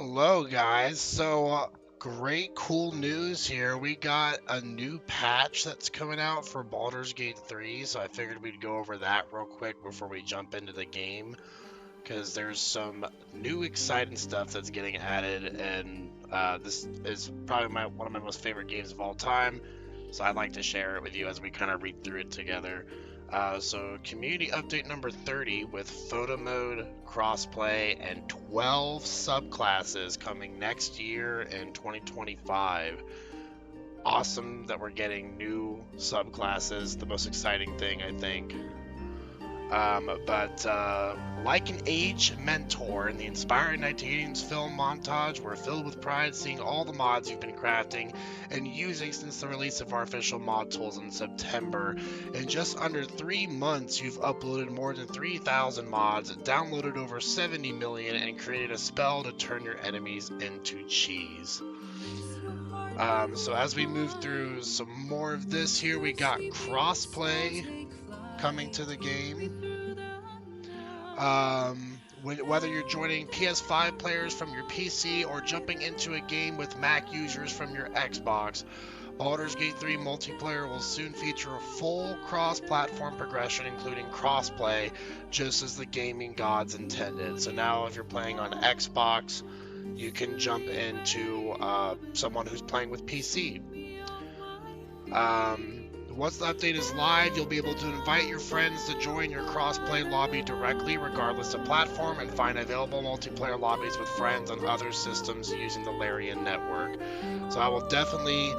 Hello, guys. Great, cool news here. We got a new patch that's coming out for Baldur's Gate 3, so I figured we'd go over that real quick before we jump into the game, because there's some new exciting stuff that's getting added, and this is probably one of my most favorite games of all time, so I'd like to share it with you as we kind of read through it together. Community update number 30 with photo mode, crossplay, and 12 subclasses coming next year in 2025. Awesome that we're getting new subclasses, the most exciting thing, I think. Like an age mentor in the inspiring 1980s film montage, we're filled with pride seeing all the mods you've been crafting and using since the release of our official mod tools in September. In just under 3 months, you've uploaded more than 3,000 mods, downloaded over 70 million, and created a spell to turn your enemies into cheese. So as we move through some more of this here, we got crossplay coming to the game. Whether you're joining PS5 players from your PC or jumping into a game with Mac users from your Xbox, Baldur's Gate 3 multiplayer will soon feature a full cross-platform progression, including crossplay, just as the gaming gods intended. So now if you're playing on Xbox, you can jump into someone who's playing with PC. Once the update is live, you'll be able to invite your friends to join your crossplay lobby directly, regardless of platform, and find available multiplayer lobbies with friends on other systems using the Larian network. So I will definitely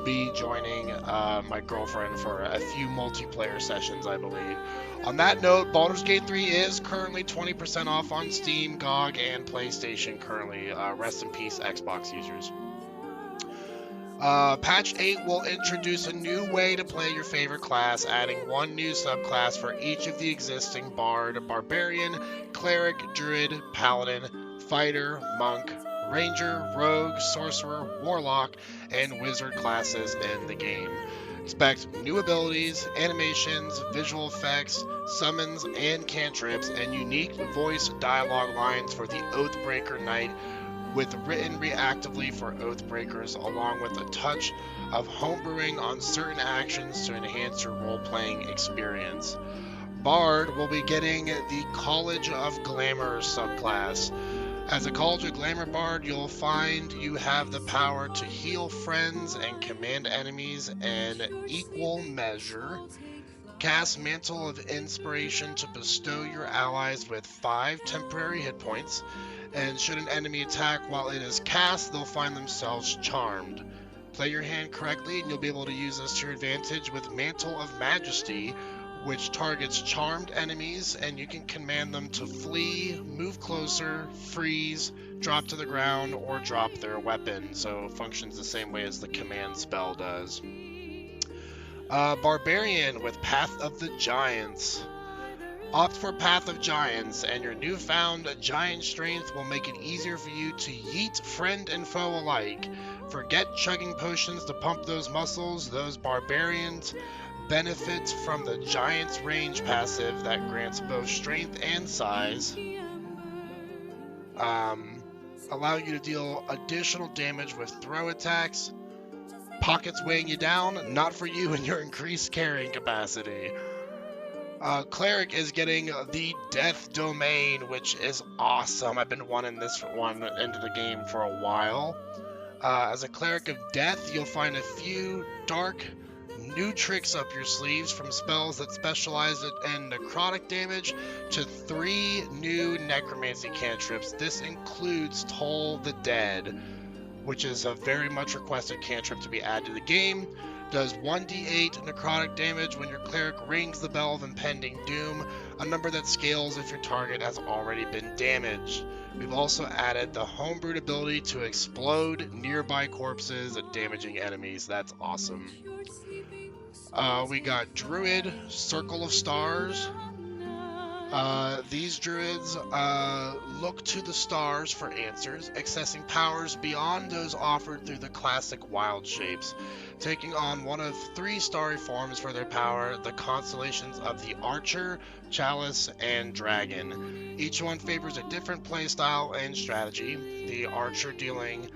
be joining my girlfriend for a few multiplayer sessions, I believe. On that note, Baldur's Gate 3 is currently 20% off on Steam, GOG, and PlayStation currently. Rest in peace, Xbox users. Patch 8 will introduce a new way to play your favorite class, adding one new subclass for each of the existing Bard, Barbarian, Cleric, Druid, Paladin, Fighter, Monk, Ranger, Rogue, Sorcerer, Warlock, and Wizard classes in the game. Expect new abilities, animations, visual effects, summons, and cantrips, and unique voice dialogue lines for the Oathbreaker Knight, with written reactively for Oathbreakers, along with a touch of homebrewing on certain actions to enhance your role-playing experience. Bard will be getting the College of Glamour subclass. As a College of Glamour Bard, you'll find you have the power to heal friends and command enemies in equal measure. Cast Mantle of Inspiration to bestow your allies with 5 temporary hit points, and should an enemy attack while it is cast, they'll find themselves charmed. Play your hand correctly and you'll be able to use this to your advantage with Mantle of Majesty, which targets charmed enemies, and you can command them to flee, move closer, freeze, drop to the ground, or drop their weapon, so it functions the same way as the command spell does. Barbarian with Path of the Giants. Opt for Path of Giants, and your newfound giant strength will make it easier for you to yeet friend and foe alike. Forget chugging potions to pump those muscles. Those barbarians benefit from the Giant's Range passive that grants both strength and size, allow you to deal additional damage with throw attacks. Pockets weighing you down, not for you in your increased carrying capacity. Cleric is getting the Death Domain, which is awesome. I've been wanting this one into the game for a while. As a Cleric of Death, you'll find a few dark new tricks up your sleeves, from spells that specialize in necrotic damage to 3 new necromancy cantrips. This includes Toll the Dead, which is a very much requested cantrip to be added to the game. Does 1d8 necrotic damage when your cleric rings the bell of impending doom, a number that scales if your target has already been damaged. We've also added the homebrewed ability to explode nearby corpses, damaging enemies. That's awesome. We got Druid, Circle of Stars. These druids look to the stars for answers, accessing powers beyond those offered through the classic wild shapes, taking on one of three starry forms for their power, the constellations of the Archer, Chalice, and Dragon. Each one favors a different playstyle and strategy, the Archer dealing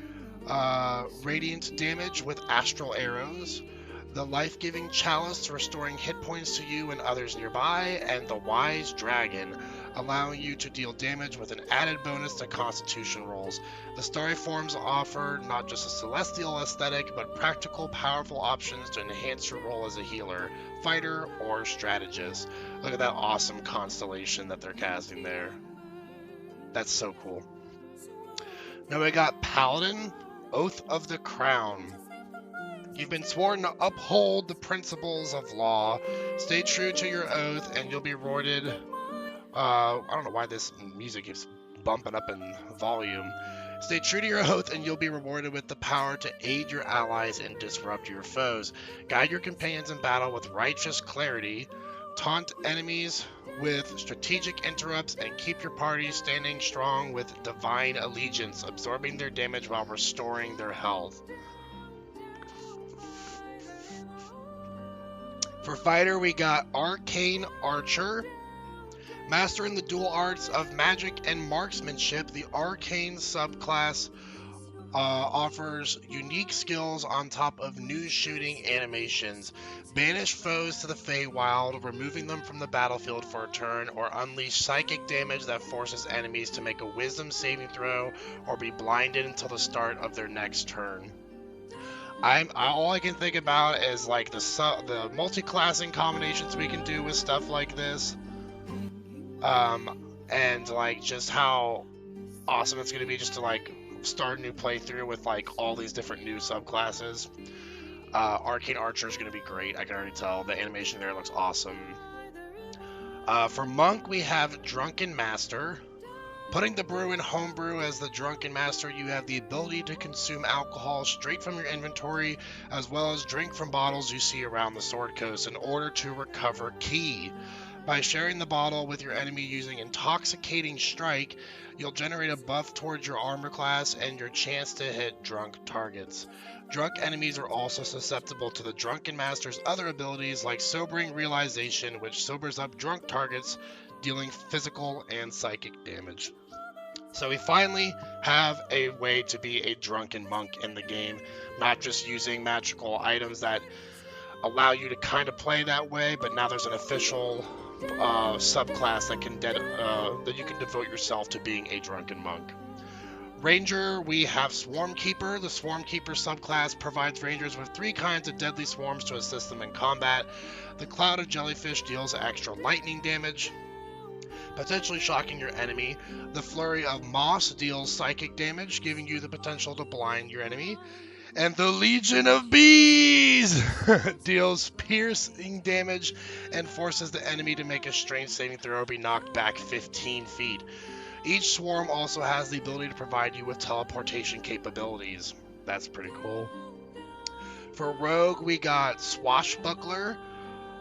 radiant damage with astral arrows, the life-giving chalice restoring hit points to you and others nearby, and the wise dragon allowing you to deal damage with an added bonus to constitution rolls. The starry forms offer not just a celestial aesthetic, but practical, powerful options to enhance your role as a healer, fighter, or strategist. Look at that awesome constellation that they're casting there. That's so cool. Now we got Paladin, Oath of the Crown. You've been sworn to uphold the principles of law. Stay true to your oath, and you'll be rewarded. I don't know why this music keeps bumping up in volume. Stay true to your oath, and you'll be rewarded with the power to aid your allies and disrupt your foes. Guide your companions in battle with righteous clarity. Taunt enemies with strategic interrupts, and keep your party standing strong with divine allegiance, absorbing their damage while restoring their health. For fighter, we got Arcane Archer. Mastering the dual arts of magic and marksmanship, the Arcane subclass offers unique skills on top of new shooting animations. Banish foes to the Feywild, removing them from the battlefield for a turn, or unleash psychic damage that forces enemies to make a wisdom saving throw or be blinded until the start of their next turn. All I can think about is like the multi-classing combinations we can do with stuff like this, and like just how awesome it's gonna be just to like start a new playthrough with like all these different new subclasses. Arcane Archer is gonna be great. I can already tell. The animation there looks awesome. For Monk, we have Drunken Master. Putting the brew in homebrew as the Drunken Master, you have the ability to consume alcohol straight from your inventory, as well as drink from bottles you see around the Sword Coast in order to recover ki. By sharing the bottle with your enemy using Intoxicating Strike, you'll generate a buff towards your armor class and your chance to hit drunk targets. Drunk enemies are also susceptible to the Drunken Master's other abilities like Sobering Realization, which sobers up drunk targets, dealing physical and psychic damage. So we finally have a way to be a drunken monk in the game, not just using magical items that allow you to kind of play that way, but now there's an official subclass that you can devote yourself to being a drunken monk. Ranger, we have Swarmkeeper. The Swarmkeeper subclass provides Rangers with 3 kinds of deadly swarms to assist them in combat. The Cloud of Jellyfish deals extra lightning damage, potentially shocking your enemy. The Flurry of Moss deals psychic damage, giving you the potential to blind your enemy. And the Legion of Bees deals piercing damage and forces the enemy to make a strength saving throw or be knocked back 15 feet. Each swarm also has the ability to provide you with teleportation capabilities. That's pretty cool. For Rogue, we got Swashbuckler.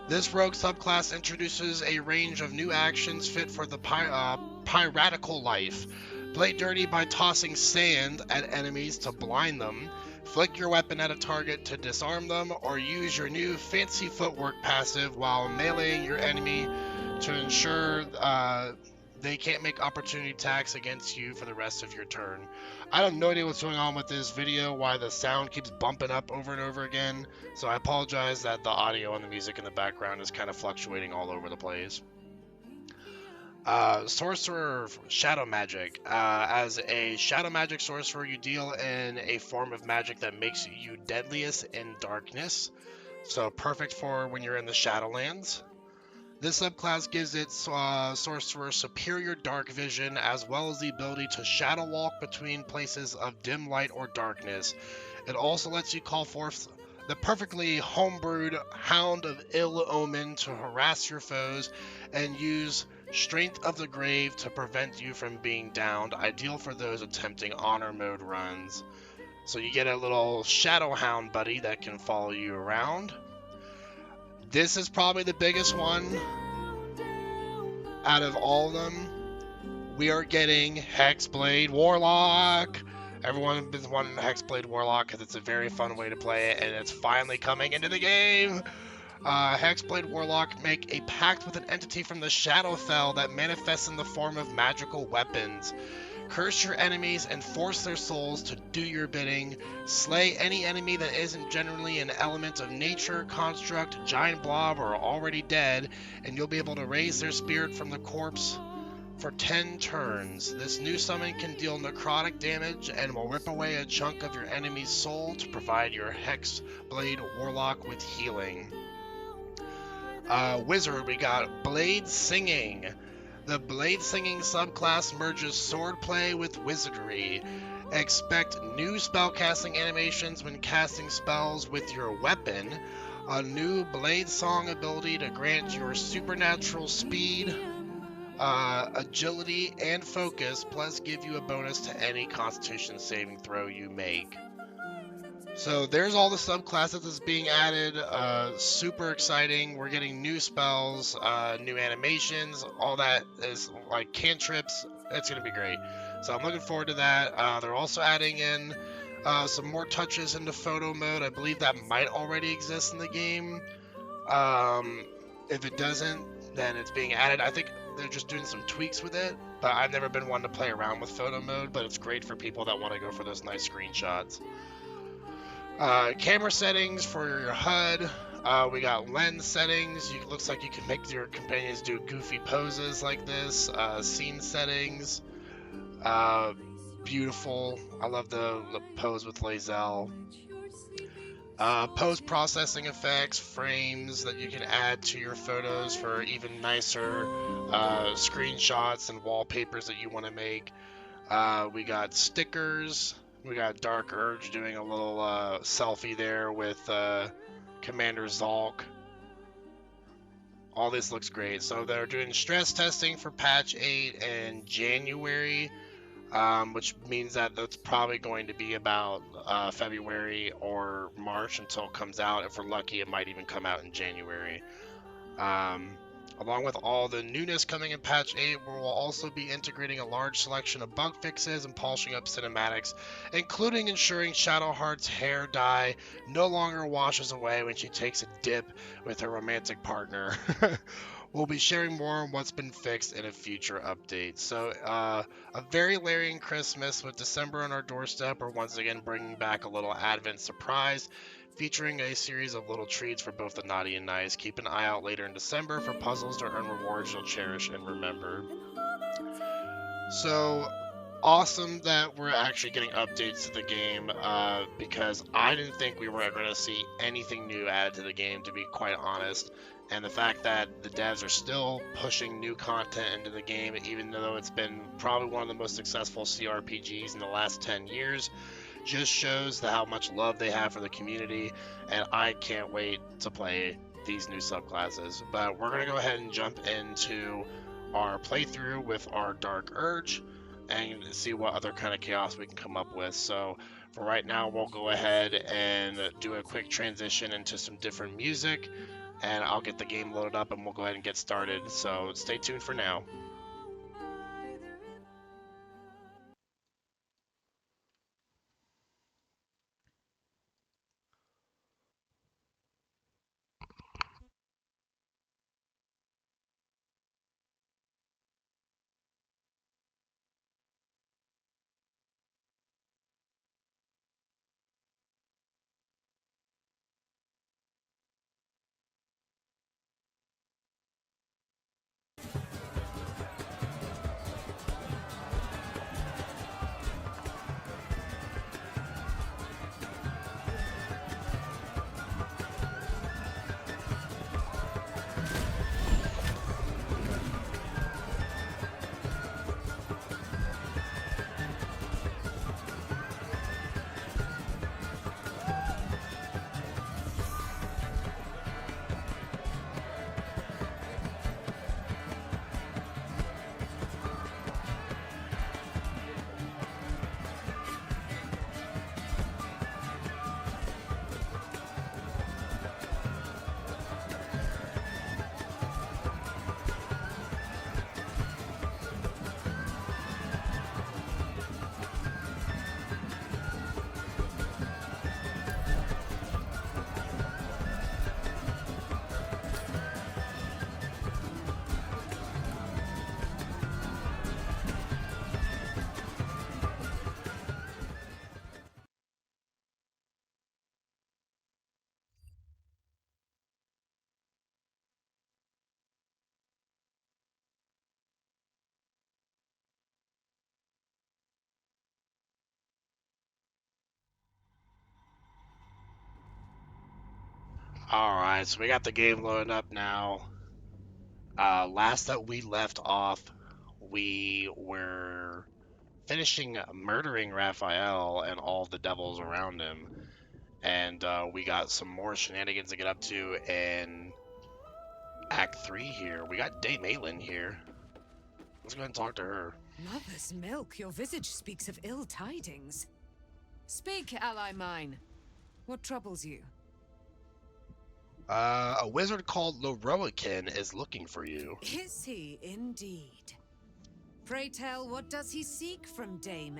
This rogue subclass introduces a range of new actions fit for the piratical life. Play dirty by tossing sand at enemies to blind them, flick your weapon at a target to disarm them, or use your new fancy footwork passive while meleeing your enemy to ensure they can't make opportunity attacks against you for the rest of your turn. I have no idea what's going on with this video, why the sound keeps bumping up over and over again, so I apologize that the audio and the music in the background is kind of fluctuating all over the place. Sorcerer Shadow Magic. As a Shadow Magic Sorcerer, you deal in a form of magic that makes you deadliest in darkness, so perfect for when you're in the Shadowlands. This subclass gives its sorcerer superior dark vision, as well as the ability to shadow walk between places of dim light or darkness. It also lets you call forth the perfectly homebrewed Hound of Ill Omen to harass your foes, and use Strength of the Grave to prevent you from being downed, ideal for those attempting honor mode runs. So you get a little Shadow Hound buddy that can follow you around. This is probably the biggest one out of all of them, we are getting Hexblade Warlock. Everyone has been wanting Hexblade Warlock because it's a very fun way to play it, and it's finally coming into the game. Hexblade Warlock make a pact with an entity from the Shadowfell that manifests in the form of magical weapons. Curse your enemies and force their souls to do your bidding. Slay any enemy that isn't generally an element of nature, construct, giant blob, or already dead, and you'll be able to raise their spirit from the corpse for 10 turns. This new summon can deal necrotic damage and will rip away a chunk of your enemy's soul to provide your Hexblade Warlock with healing. Wizard, we got Blade Singing. The Blade Singing subclass merges swordplay with wizardry. Expect new spellcasting animations when casting spells with your weapon. A new Blade Song ability to grant your supernatural speed, agility, and focus, plus give you a bonus to any Constitution saving throw you make. So there's all the subclasses that's being added. Super exciting. We're getting new spells, new animations, all that is like cantrips. It's going to be great. So I'm looking forward to that. They're also adding in some more touches into photo mode. I believe that might already exist in the game. If it doesn't, then it's being added. I think they're just doing some tweaks with it, but I've never been one to play around with photo mode, but it's great for people that want to go for those nice screenshots. Camera settings for your HUD. We got lens settings. Looks like you can make your companions do goofy poses like this. Scene settings. Beautiful. I love the pose with Lae'zel. Post-processing effects, frames that you can add to your photos for even nicer screenshots and wallpapers that you want to make. We got stickers. We got Dark Urge doing a little selfie there with Commander Zalk. All this looks great. So they're doing stress testing for patch 8 in January, which means that that's probably going to be about February or March until it comes out. If we're lucky, it might even come out in January. Along with all the newness coming in patch 8, we will also be integrating a large selection of bug fixes and polishing up cinematics, including ensuring Shadowheart's hair dye no longer washes away when she takes a dip with her romantic partner. We'll be sharing more on what's been fixed in a future update. So, a very Larian Christmas with December on our doorstep. We're once again bringing back a little Advent surprise, featuring a series of little treats for both the naughty and nice. Keep an eye out later in December for puzzles to earn rewards you'll cherish and remember. So, awesome that we're actually getting updates to the game, because I didn't think we were going to see anything new added to the game, to be quite honest. And the fact that the devs are still pushing new content into the game, even though it's been probably one of the most successful CRPGs in the last 10 years, just shows how much love they have for the community, and I can't wait to play these new subclasses. But we're going to go ahead and jump into our playthrough with our Dark Urge and see what other kind of chaos we can come up with. So for right now, we'll go ahead and do a quick transition into some different music, and I'll get the game loaded up and we'll go ahead and get started. So stay tuned for now. Alright, so we got the game loading up now. Last that we left off, we were finishing murdering Raphael and all the devils around him. And we got some more shenanigans to get up to in Act 3 here. We got Dame Aelin here. Let's go ahead and talk to her. Mother's milk, your visage speaks of ill tidings. Speak, ally mine. What troubles you? A wizard called Loroakin is looking for you. Is he indeed? Pray tell, what does he seek from Dame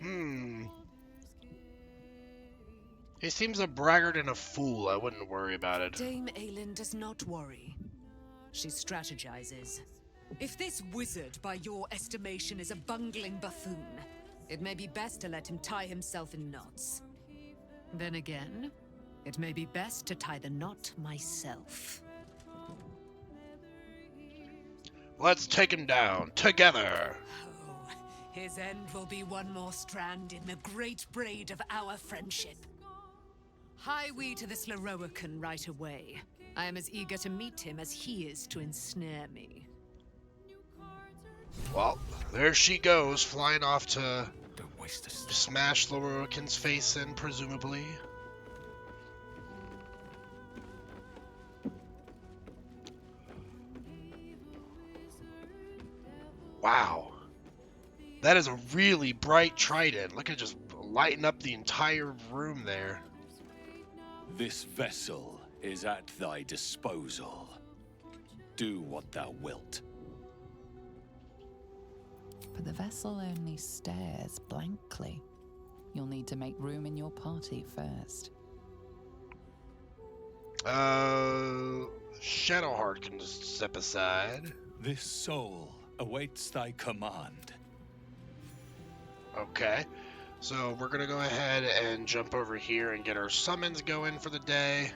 Aelin? He seems a braggart and a fool. I wouldn't worry about it. Dame Aelin does not worry. She strategizes. If this wizard, by your estimation, is a bungling buffoon, it may be best to let him tie himself in knots. Then again, it may be best to tie the knot myself. Let's take him down, together! Oh, his end will be one more strand in the great braid of our friendship. Hie we to this Loroakin right away. I am as eager to meet him as he is to ensnare me. Well, there she goes, flying off to Don't waste a step. smash Loroakin's face in, presumably. Wow. That is a really bright trident. Look at it just lighting up the entire room there. This vessel is at thy disposal. Do what thou wilt. But the vessel only stares blankly. You'll need to make room in your party first. Shadowheart can just step aside. This soul awaits thy command. Okay. So we're gonna go ahead and jump over here and get our summons going for the day.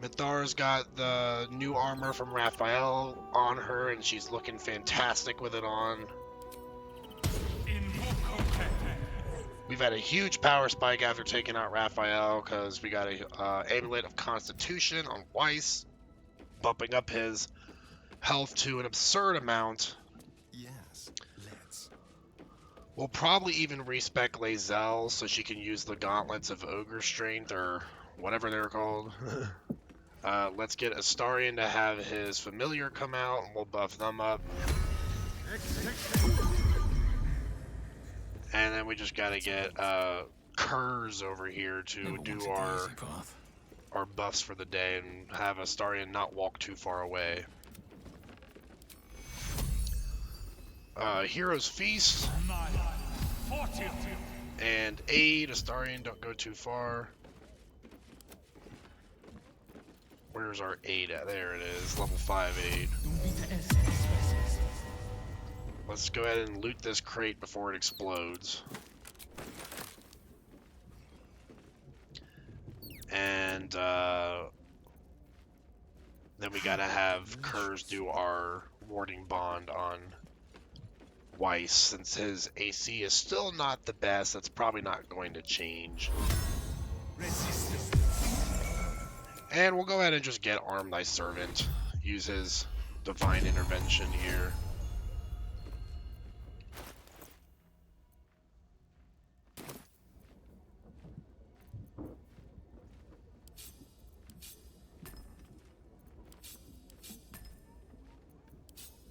Mithar's got the new armor from Raphael on her, and she's looking fantastic with it on. We've had a huge power spike after taking out Raphael, because we got a Amulet of Constitution on Weiss, bumping up his health to an absurd amount. Yes, let's. We'll probably even respec Lae'zel so she can use the Gauntlets of Ogre Strength, or whatever they're called. Let's get Astarion to have his familiar come out, and we'll buff them up. And then we just gotta get Kurz over here to do our buffs for the day, and have Astarion not walk too far away. Hero's Feast and Aid. Astarion, don't go too far. Where's our aid at? There it is, level 5 aid. Let's go ahead and loot this crate before it explodes. And then we gotta have Kurz do our warding bond on Weiss. Since his AC is still not the best, that's probably not going to change. And we'll go ahead and just get Arm Thy Servant. Use his divine intervention here.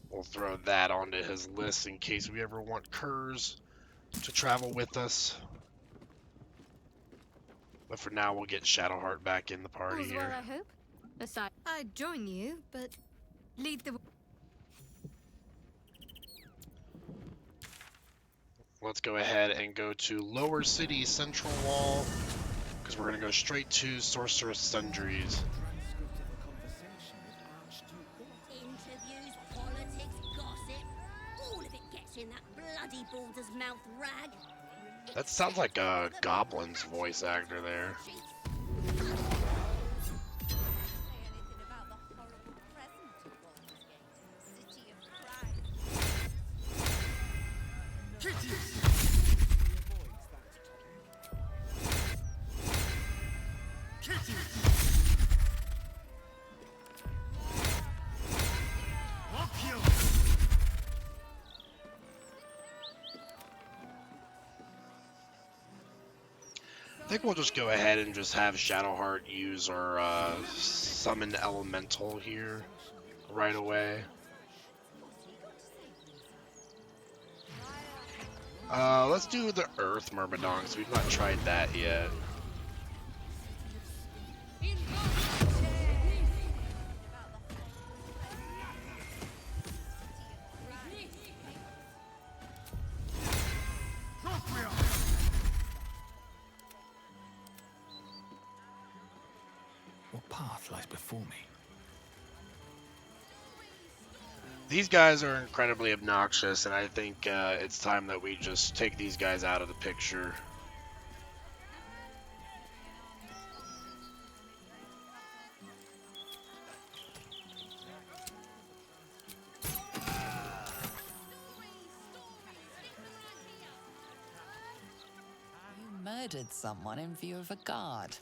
We'll throw that onto his list in case we ever want Kurz to travel with us. But for now, we'll get Shadowheart back in the party All's here. well, I hope. Aside, I'd join you, but lead the. Let's go ahead and go to Lower City Central Wall, because we're going to go straight to Sorceress Sundries. Interviews, politics, gossip, all of it gets in that bloody Baldur's Mouth rag. That sounds like a Goblin's voice actor there. I think we'll just go ahead and just have Shadowheart use our summon elemental here right away. Let's do the Earth Myrmidon, because we've not tried that yet. What path lies before me? These guys are incredibly obnoxious, and I think it's time that we just take these guys out of the picture. You murdered someone in view of a guard.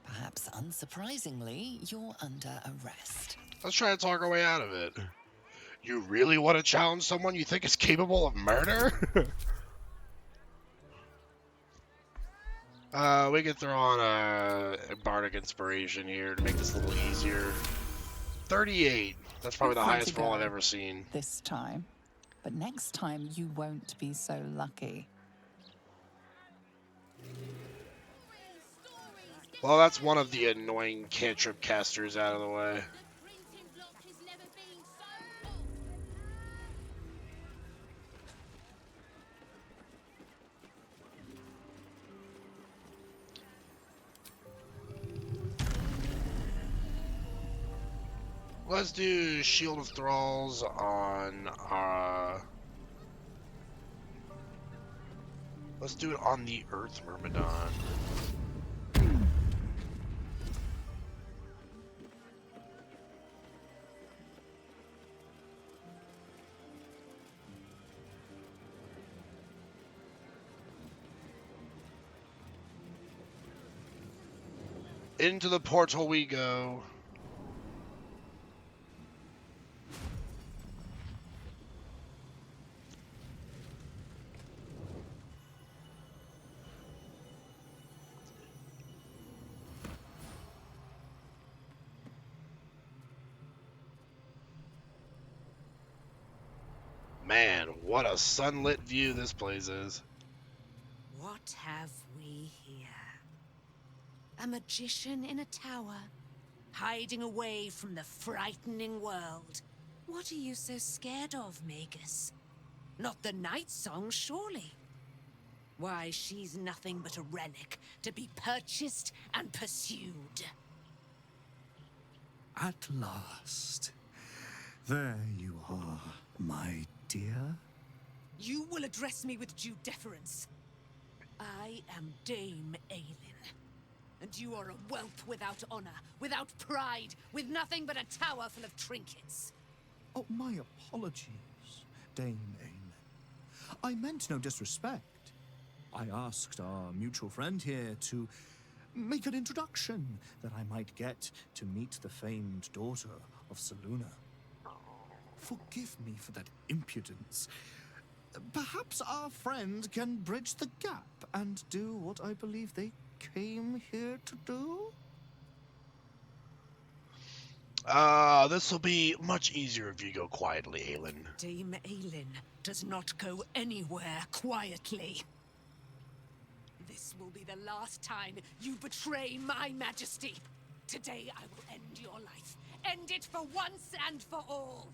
Perhaps unsurprisingly, you're under arrest. Let's try to talk our way out of it. You really want to challenge someone you think is capable of murder? We could throw on a Bardic Inspiration here to make this a little easier. 38. That's probably the Good highest to roll go. I've ever seen. This time. But next time, you won't be so lucky. Well, that's one of the annoying cantrip casters out of the way. Let's do Shield of Thralls on let's do it on the Earth Myrmidon. Into the portal we go. Man, what a sunlit view this place is. What have we here? A magician in a tower, hiding away from the frightening world. What are you so scared of, Magus? Not the night song, surely? Why, she's nothing but a relic to be purchased and pursued. At last. There you are, my dear. You will address me with due deference. I am Dame Aelin, and you are a whelp without honor, without pride, with nothing but a tower full of trinkets. Oh, my apologies, Dame Aelin. I meant no disrespect. I asked our mutual friend here to make an introduction that I might get to meet the famed daughter of Selûne. Forgive me for that impudence. Perhaps our friend can bridge the gap and do what I believe they came here to do? This will be much easier if you go quietly, Aelin. Dame Aelin does not go anywhere quietly. This will be the last time you betray my majesty. Today I will end your life. End it for once and for all.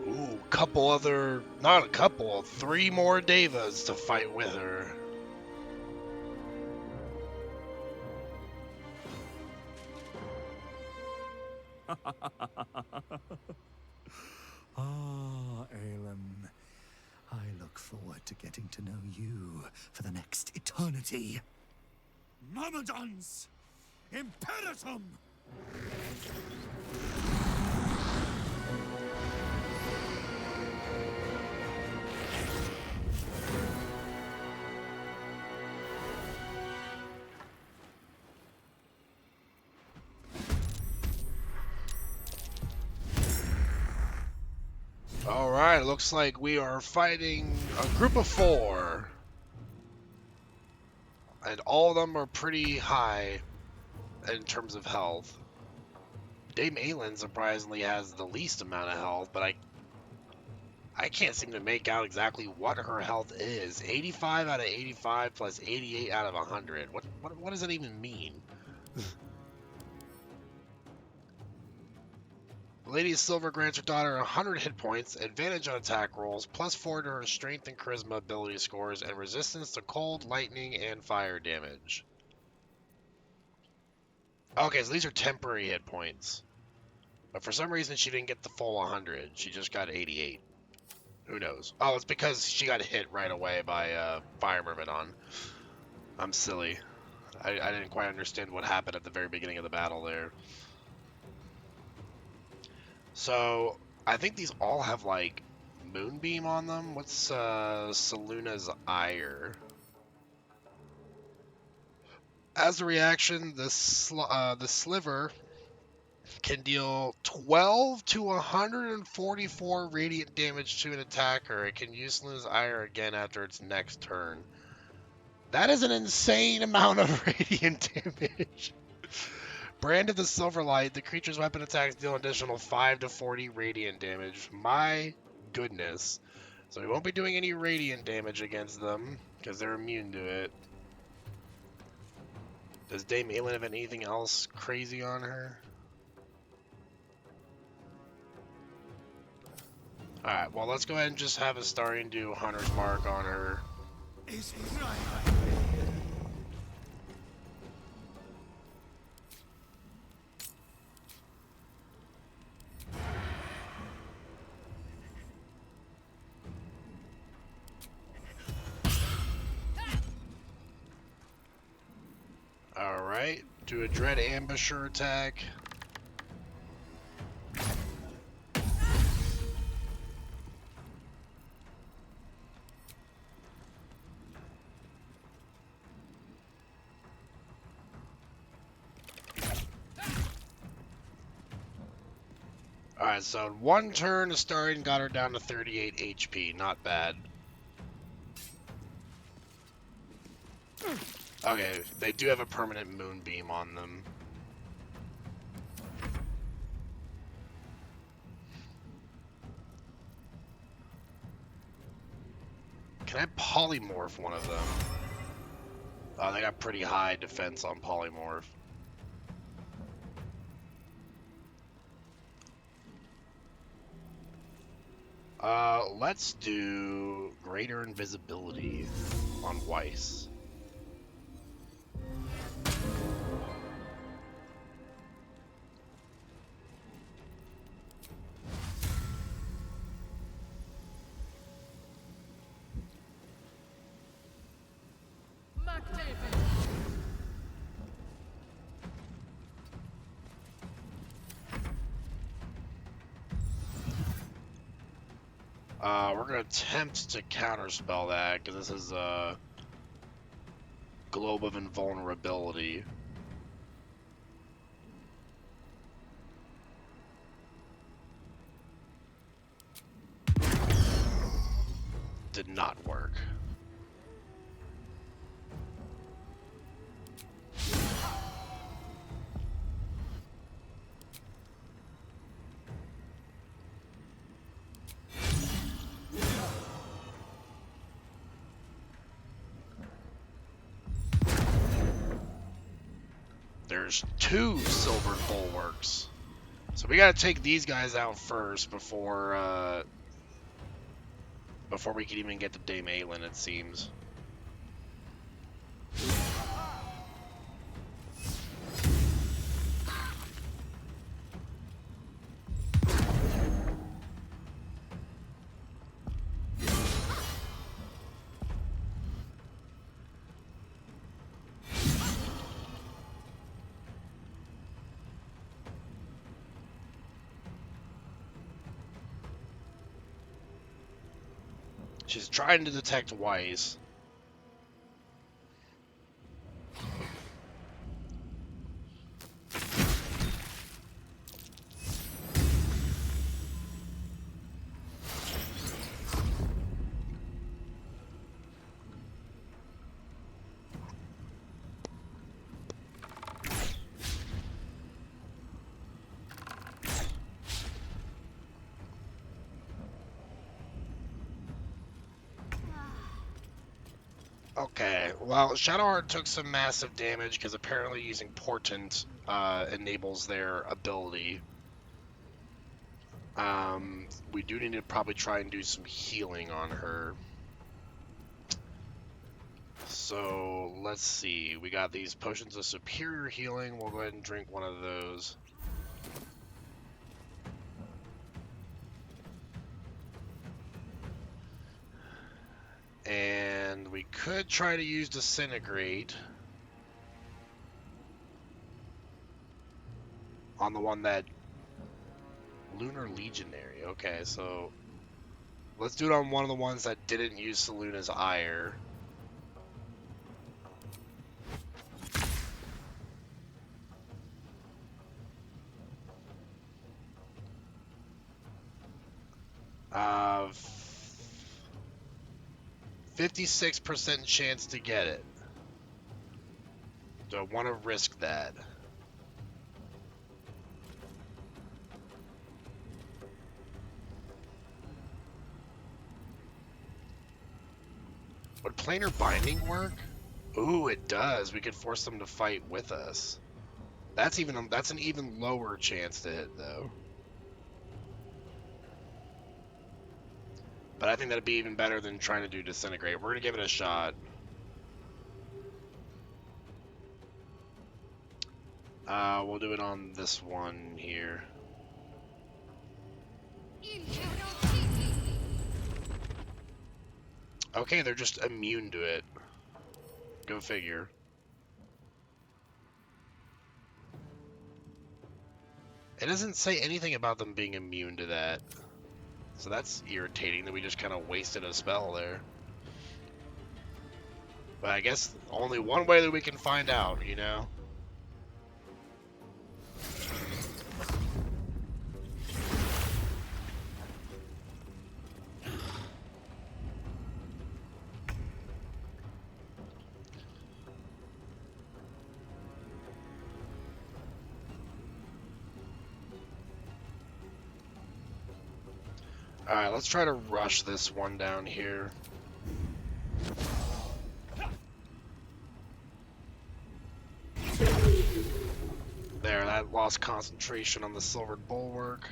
Ooh, three more Devas to fight with her. Aelin. I look forward to getting to know you for the next eternity. Myrmidons! Imperatum! Alright, looks like we are fighting a group of 4. And all of them are pretty high in terms of health. Dame Aelin surprisingly has the least amount of health, but I can't seem to make out exactly what her health is. 85 out of 85 plus 88 out of 100. What does that even mean? Lady of Silver grants her daughter 100 hit points, advantage on attack rolls, +4 to her strength and charisma ability scores, and resistance to cold, lightning, and fire damage. Okay, so these are temporary hit points. But for some reason, she didn't get the full 100. She just got 88. Who knows? Oh, it's because she got hit right away by Fire Myrmidon. I'm silly. I didn't quite understand what happened at the very beginning of the battle there. So, I think these all have, like, Moonbeam on them. What's Saluna's Ire? As a reaction, the Sliver can deal 12 to 144 radiant damage to an attacker. It can use Saluna's Ire again after its next turn. That is an insane amount of radiant damage. Brand of the Silverlight, the creature's weapon attacks deal an additional 5 to 40 radiant damage. My goodness. So we won't be doing any radiant damage against them, because they're immune to it. Does Dame Aelin have anything else crazy on her? Alright, well let's go ahead and just have Astarion do Hunter's Mark on her. Alright, do a Dread Ambusher attack. Alright, so in one turn, Astarion got her down to 38 HP. Not bad. Okay, they do have a permanent Moonbeam on them. Can I polymorph one of them? Oh, they got pretty high defense on polymorph. Let's do greater invisibility on Weiss. We're gonna attempt to counterspell that, because this is a Globe of Invulnerability. Did not work. There's 2 silver bulwarks. So we gotta take these guys out first before we can even get to Dame Aelin, it seems. She's trying to detect Weiss. Okay, well, Shadowheart took some massive damage because apparently using Portent enables their ability. We do need to probably try and do some healing on her. So, let's see. We got these potions of superior healing. We'll go ahead and drink one of those. And we could try to use Disintegrate on the one that... Lunar Legionary. Okay, so... let's do it on one of the ones that didn't use Seluna's Ire. Uh, 56% chance to get it. Do I want to risk that? Would planar binding work? Ooh, it does. We could force them to fight with us. That's an even lower chance to hit, though. But I think that'd be even better than trying to do Disintegrate. We're gonna give it a shot. We'll do it on this one here. Okay, they're just immune to it. Go figure. It doesn't say anything about them being immune to that. So that's irritating that we just kind of wasted a spell there. But I guess only one way that we can find out, you know? Alright, let's try to rush this one down here. There, that lost concentration on the Silvered Bulwark.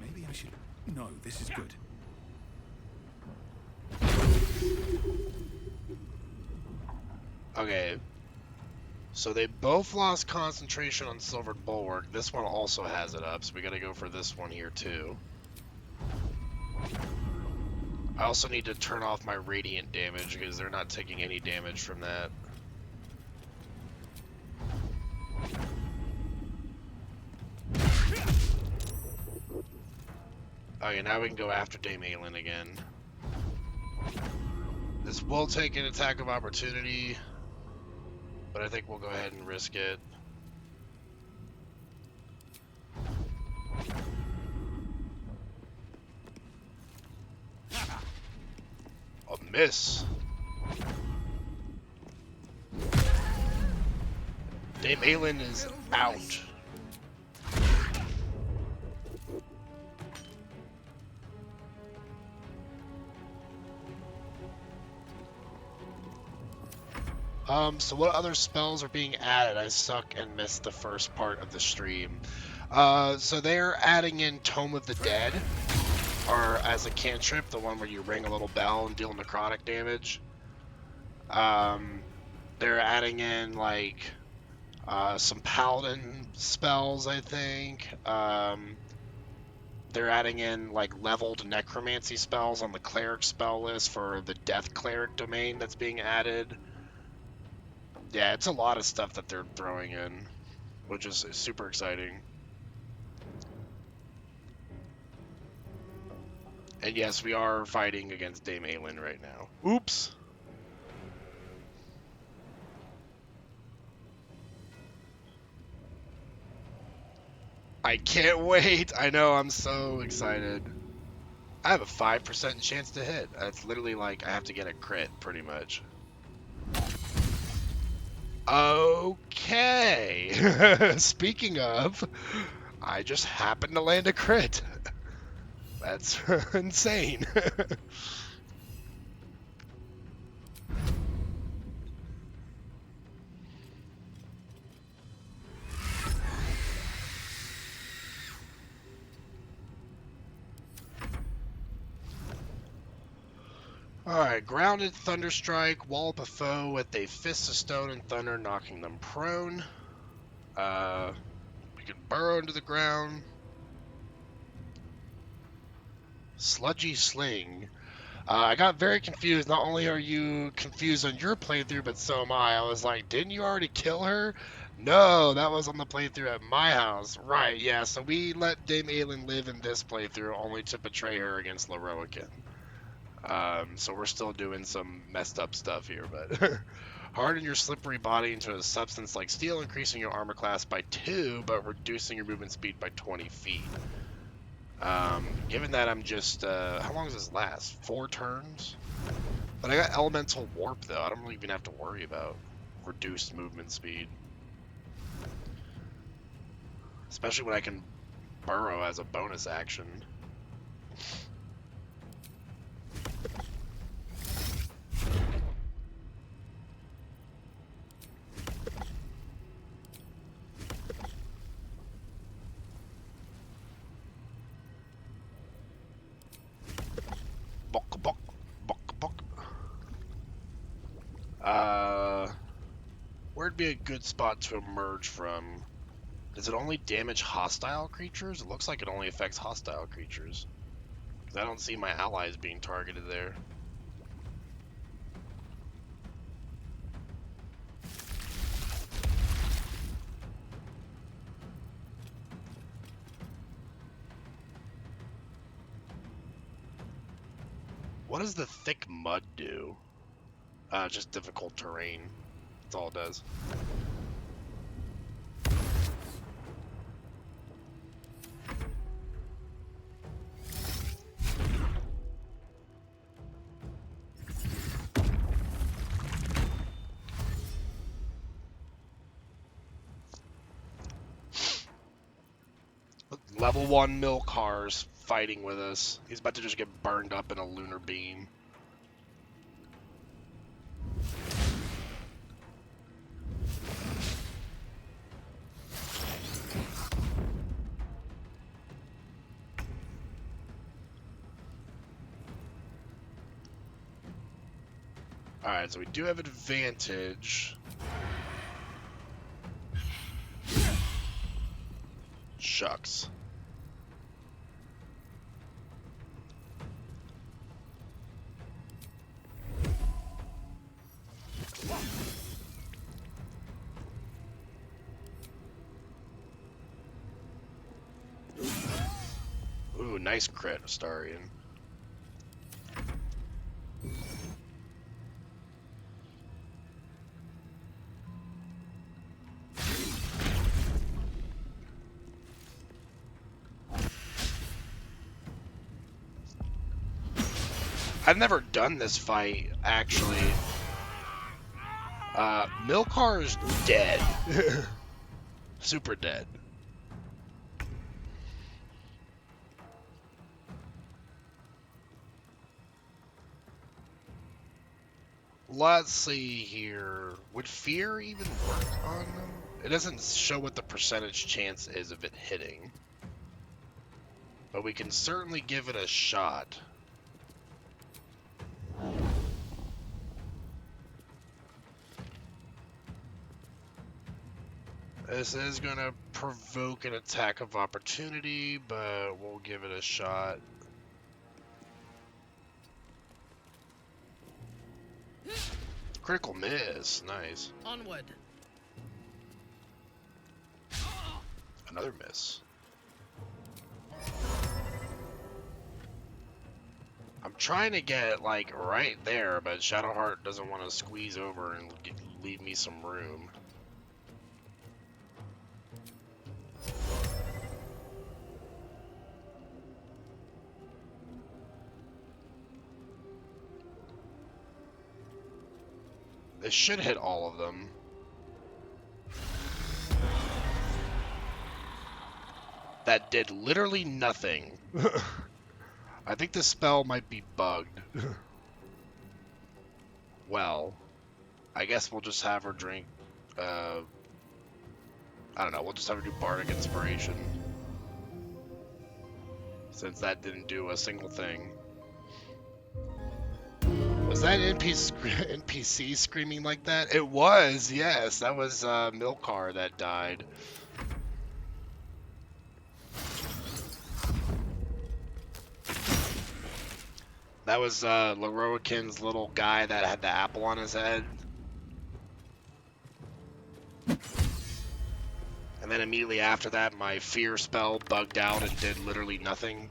Maybe I should... No, this is good. Okay. So they both lost concentration on Silvered Bulwark. This one also has it up, so we gotta go for this one here too. I also need to turn off my radiant damage because they're not taking any damage from that. Okay, now we can go after Dame Aelin again. This will take an attack of opportunity, but I think we'll go ahead and risk it. A miss. Dame Aelin is out. So what other spells are being added? I suck and missed the first part of the stream. So they're adding in Tome of the Dead, or as a cantrip, the one where you ring a little bell and deal necrotic damage. They're adding in, like, some paladin spells, I think. They're adding in, like, leveled necromancy spells on the cleric spell list for the death cleric domain that's being added. Yeah, it's a lot of stuff that they're throwing in, which is super exciting. And yes, we are fighting against Dame Aelin right now. Oops! I can't wait! I know, I'm so excited. I have a 5% chance to hit. That's literally like I have to get a crit, pretty much. Okay. Speaking of, I just happened to land a crit. That's insane. Alright, grounded Thunderstrike, wallop a foe with a fist of stone and thunder, knocking them prone. We can burrow into the ground. Sludgy Sling. I got very confused. Not only are you confused on your playthrough, but so am I. I was like, didn't you already kill her? No, that was on the playthrough at my house. Right, yeah, so we let Dame Aelin live in this playthrough only to betray her against Leroican. So we're still doing some messed up stuff here, but harden your slippery body into a substance like steel, increasing your armor class by 2, but reducing your movement speed by 20 feet. Given that I'm just, how long does this last? 4 turns? But I got elemental warp though. I don't really even have to worry about reduced movement speed. Especially when I can burrow as a bonus action. Bok, bok, bok, bok. Where'd be a good spot to emerge from? Does it only damage hostile creatures? It looks like it only affects hostile creatures. Because I don't see my allies being targeted there. What does the thick mud do? Just difficult terrain. That's all it does. Level 1 Milkar's fighting with us. He's about to just get burned up in a lunar beam. Alright, so we do have advantage. Shucks. Ooh, nice crit, Astarian. I've never done this fight, actually. Milkar's dead. Super dead. Let's see here. Would fear even work on them? It doesn't show what the percentage chance is of it hitting. But we can certainly give it a shot. This is going to provoke an attack of opportunity, but we'll give it a shot. Critical miss. Nice. Onward. Another miss. I'm trying to get, like, right there, but Shadowheart doesn't want to squeeze over and leave me some room. This should hit all of them. that did literally nothing. I think the spell might be bugged. Well, I guess we'll just have her drink, I don't know, we'll just have her do Bardic Inspiration. Since that didn't do a single thing. Was that NPC screaming like that? It was, yes. That was Milkar that died. That was Leroikin's little guy that had the apple on his head. And then immediately after that, my fear spell bugged out and did literally nothing.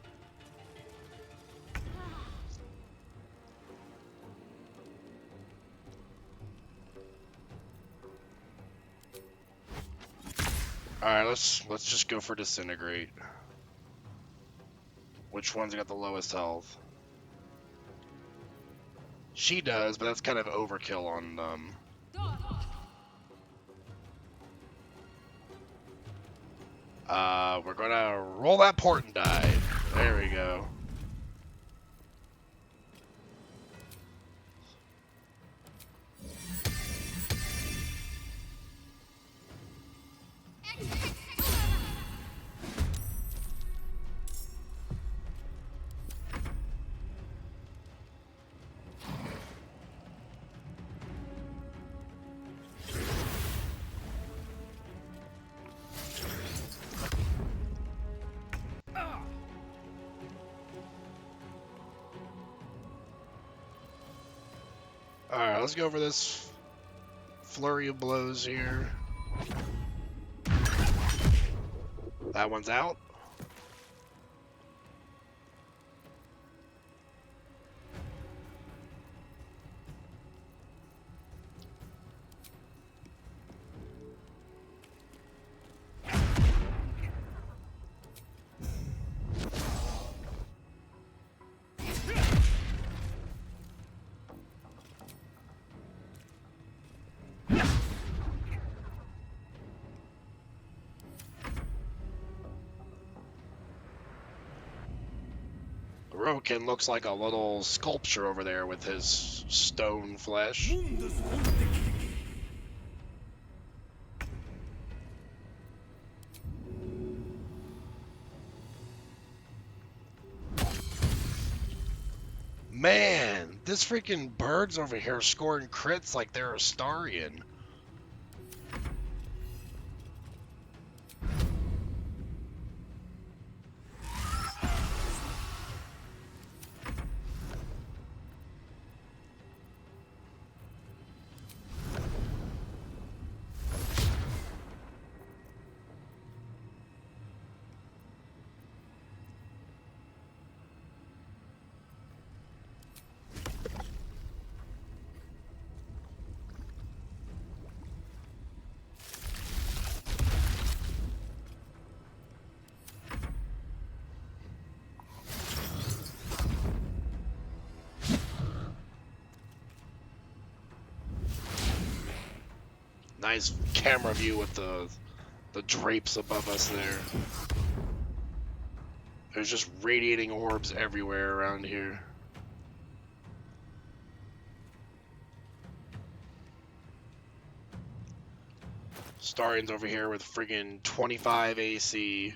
Alright, let's just go for Disintegrate. Which one's got the lowest health? She does, but that's kind of overkill on them. We're gonna roll that port and die. There we go. Alright, let's go over this flurry of blows here. That one's out. Rokin looks like a little sculpture over there with his stone flesh. Man, this freaking bird's over here scoring crits like they're Astarian. Nice camera view with the drapes above us there. There's just radiating orbs everywhere around here. Starian's over here with friggin' 25 AC.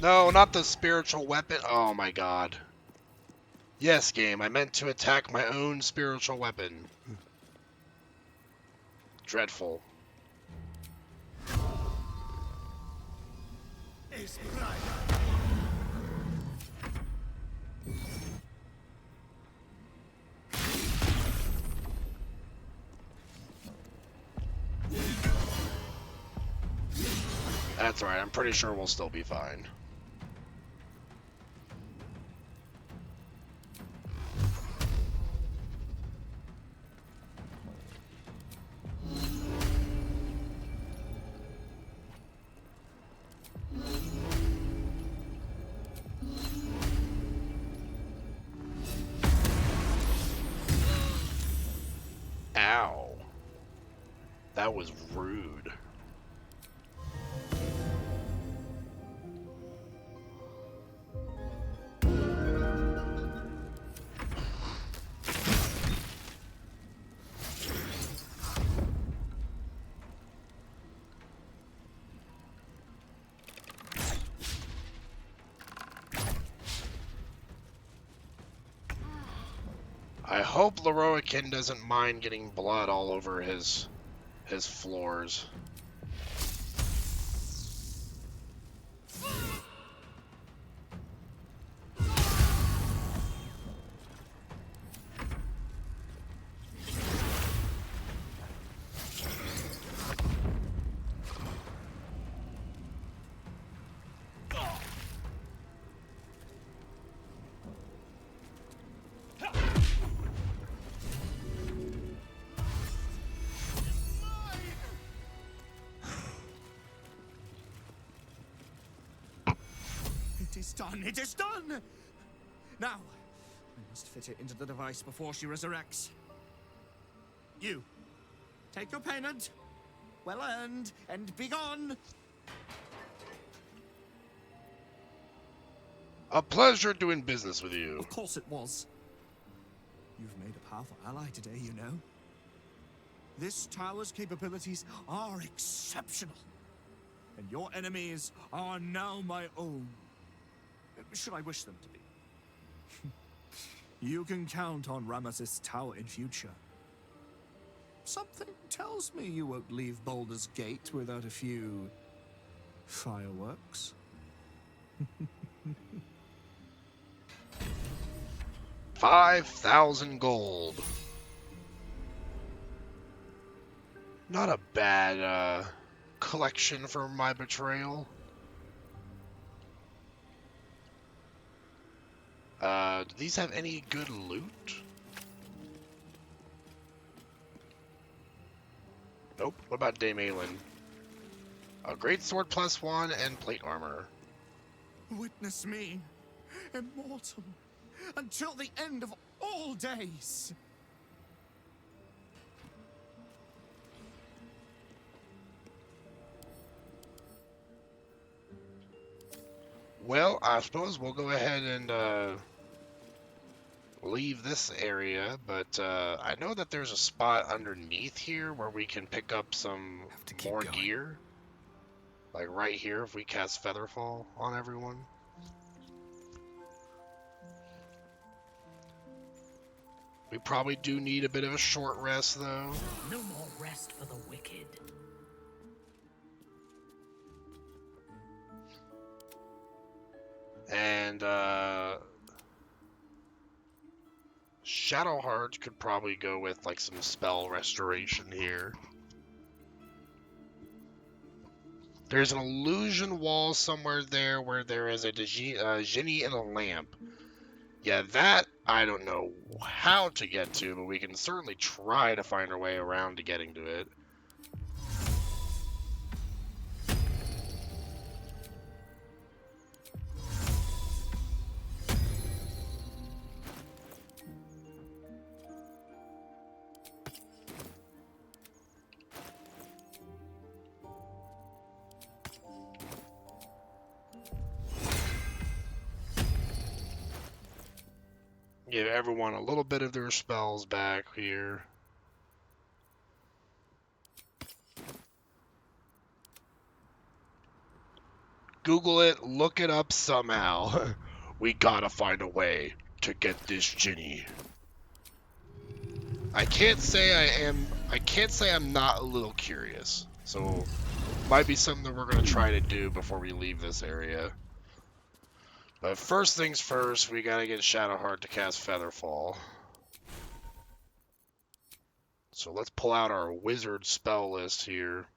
No, not the spiritual weapon. Oh my god. Yes, game. I meant to attack my own spiritual weapon. Dreadful. That's alright. I'm pretty sure we'll still be fine. Ow. That was rude. I hope Leroikin doesn't mind getting blood all over his floors. It is done! It is done! Now, I must fit it into the device before she resurrects. You, take your payment. Well earned, and be gone! A pleasure doing business with you. Of course it was. You've made a powerful ally today, you know. This tower's capabilities are exceptional. And your enemies are now my own. Should I wish them to be. You can count on Ramesses Tower in future. Something tells me you won't leave Baldur's Gate without a few fireworks. 5,000 gold. Not a bad collection for my betrayal. Do these have any good loot? Nope. What about Dame Aelin? A great sword +1 and plate armor. Witness me, immortal, until the end of all days. Well, I suppose we'll go ahead and leave this area, but I know that there's a spot underneath here where we can pick up some more gear. Like right here if we cast Featherfall on everyone. We probably do need a bit of a short rest though. No more rest for the wicked. And Shadowheart could probably go with like some spell restoration here. There's an illusion wall somewhere there where there is a genie and a lamp. Yeah, that I don't know how to get to, but we can certainly try to find our way around to getting to it. Give everyone a little bit of their spells back here. Google it, look it up somehow. We gotta find a way to get this Ginny. I can't say I'm not a little curious. So might be something that we're gonna try to do before we leave this area. But first things first, we gotta get Shadowheart to cast Featherfall. So let's pull out our wizard spell list here.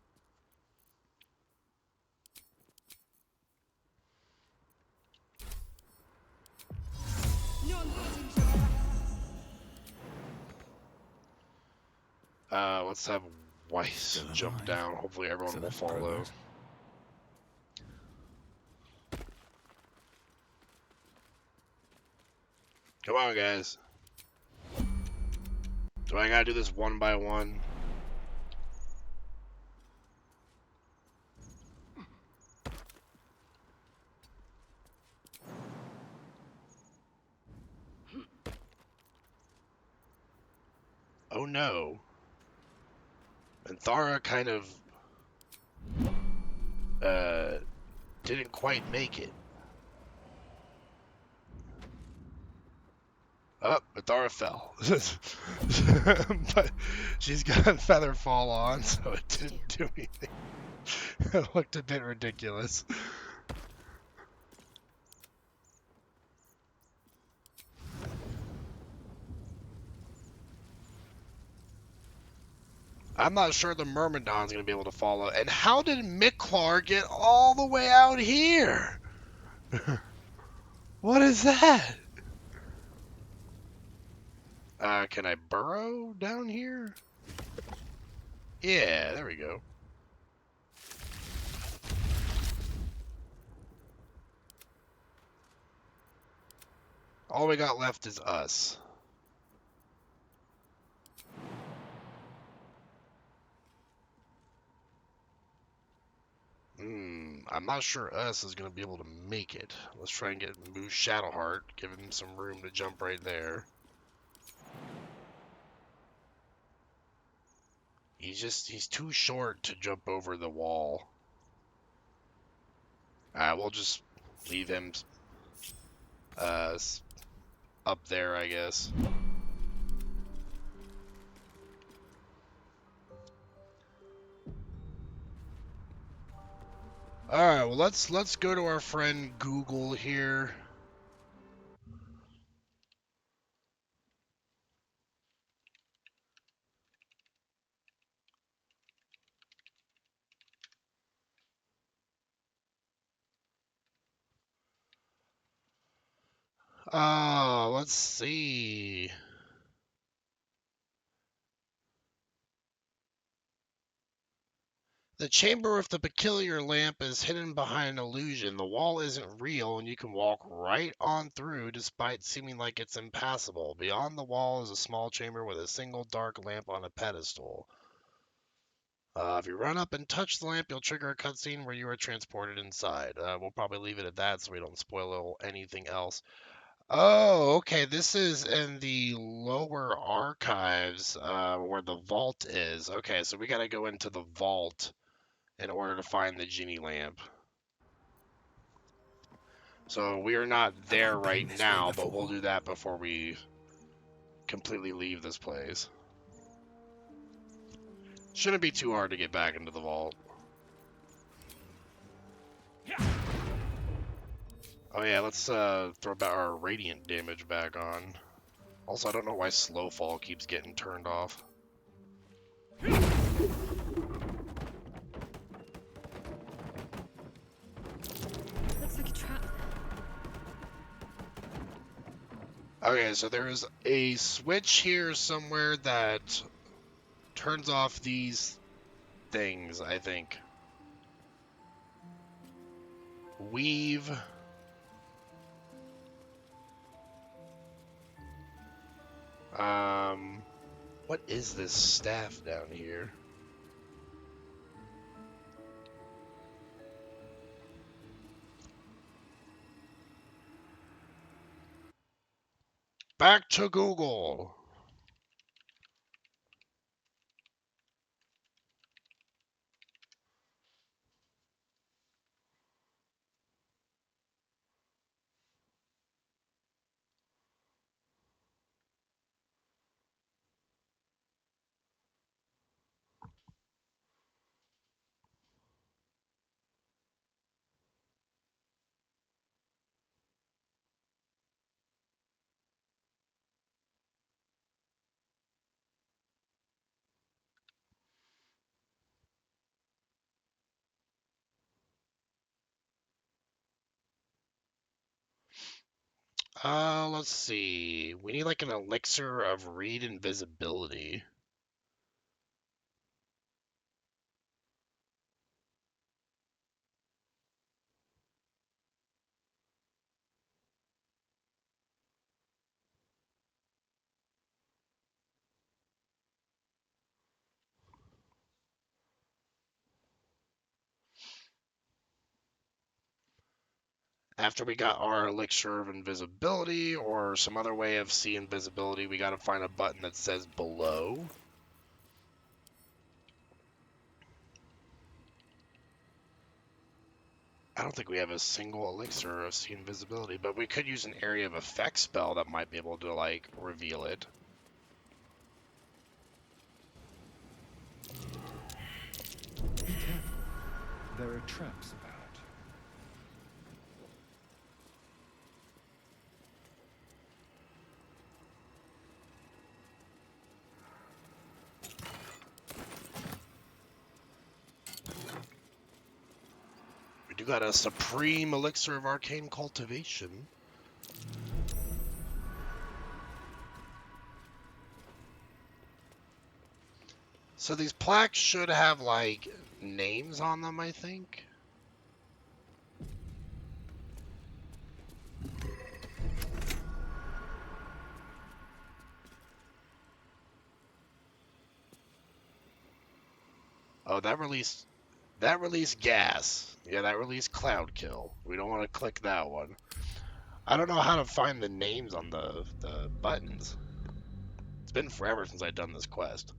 Let's have Weiss jump down. Hopefully everyone will follow. Come on, guys. Do I gotta do this one by one? Oh no. And Thara kind of didn't quite make it. Oh, but Thara fell. But she's got feather fall on, so it didn't do anything. It looked a bit ridiculous. I'm not sure the Myrmidon's going to be able to follow. And how did Miklar get all the way out here? What is that? Can I burrow down here? Yeah, there we go. All we got left is us. I'm not sure us is going to be able to make it. Let's try and get Moose Shadowheart, give him some room to jump right there. He's too short to jump over the wall. We'll just leave him up there, I guess. Alright, well let's go to our friend Google here. Let's see. The chamber with the peculiar lamp is hidden behind an illusion. The wall isn't real, and you can walk right on through despite seeming like it's impassable. Beyond the wall is a small chamber with a single dark lamp on a pedestal. If you run up and touch the lamp, you'll trigger a cutscene where you are transported inside. We'll probably leave it at that so we don't spoil anything else. Oh, okay. This is in the lower archives where the vault is. Okay, so we gotta go into the vault in order to find the genie lamp. So we are not there right now, but we'll do that before we completely leave this place. Shouldn't be too hard to get back into the vault. Oh yeah, let's throw back our radiant damage back on. Also, I don't know why slow fall keeps getting turned off. Looks like a trap. Okay, so there is a switch here somewhere that turns off these things, I think. Weave. What is this staff down here? Back to Google. Let's see. We need like an elixir of read invisibility. After we got our elixir of invisibility or some other way of seeing visibility, we got to find a button that says below. I don't think we have a single elixir of seeing visibility, but we could use an area of effect spell that might be able to, like, reveal it. Be careful. There are traps about. We do got a supreme elixir of arcane cultivation. So these plaques should have, like, names on them, I think. Oh, that released gas. Yeah, that released cloud kill. We don't want to click that one. I don't know how to find the names on the buttons. It's been forever since I've done this quest.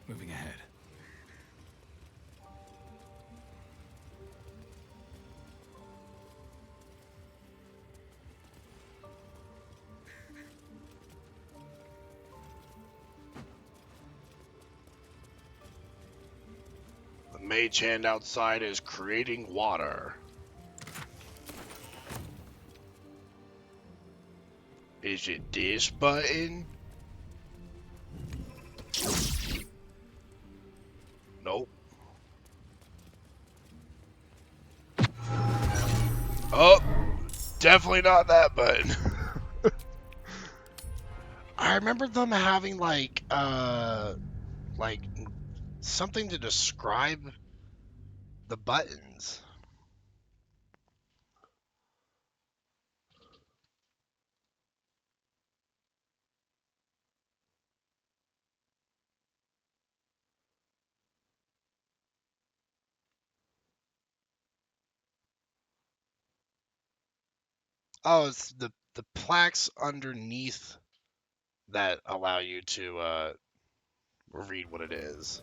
Moving ahead. The mage hand outside is creating water. Is it this button? Nope. Oh, definitely not that button. I remember them having like something to describe the buttons. Oh, it's the plaques underneath that allow you to read what it is.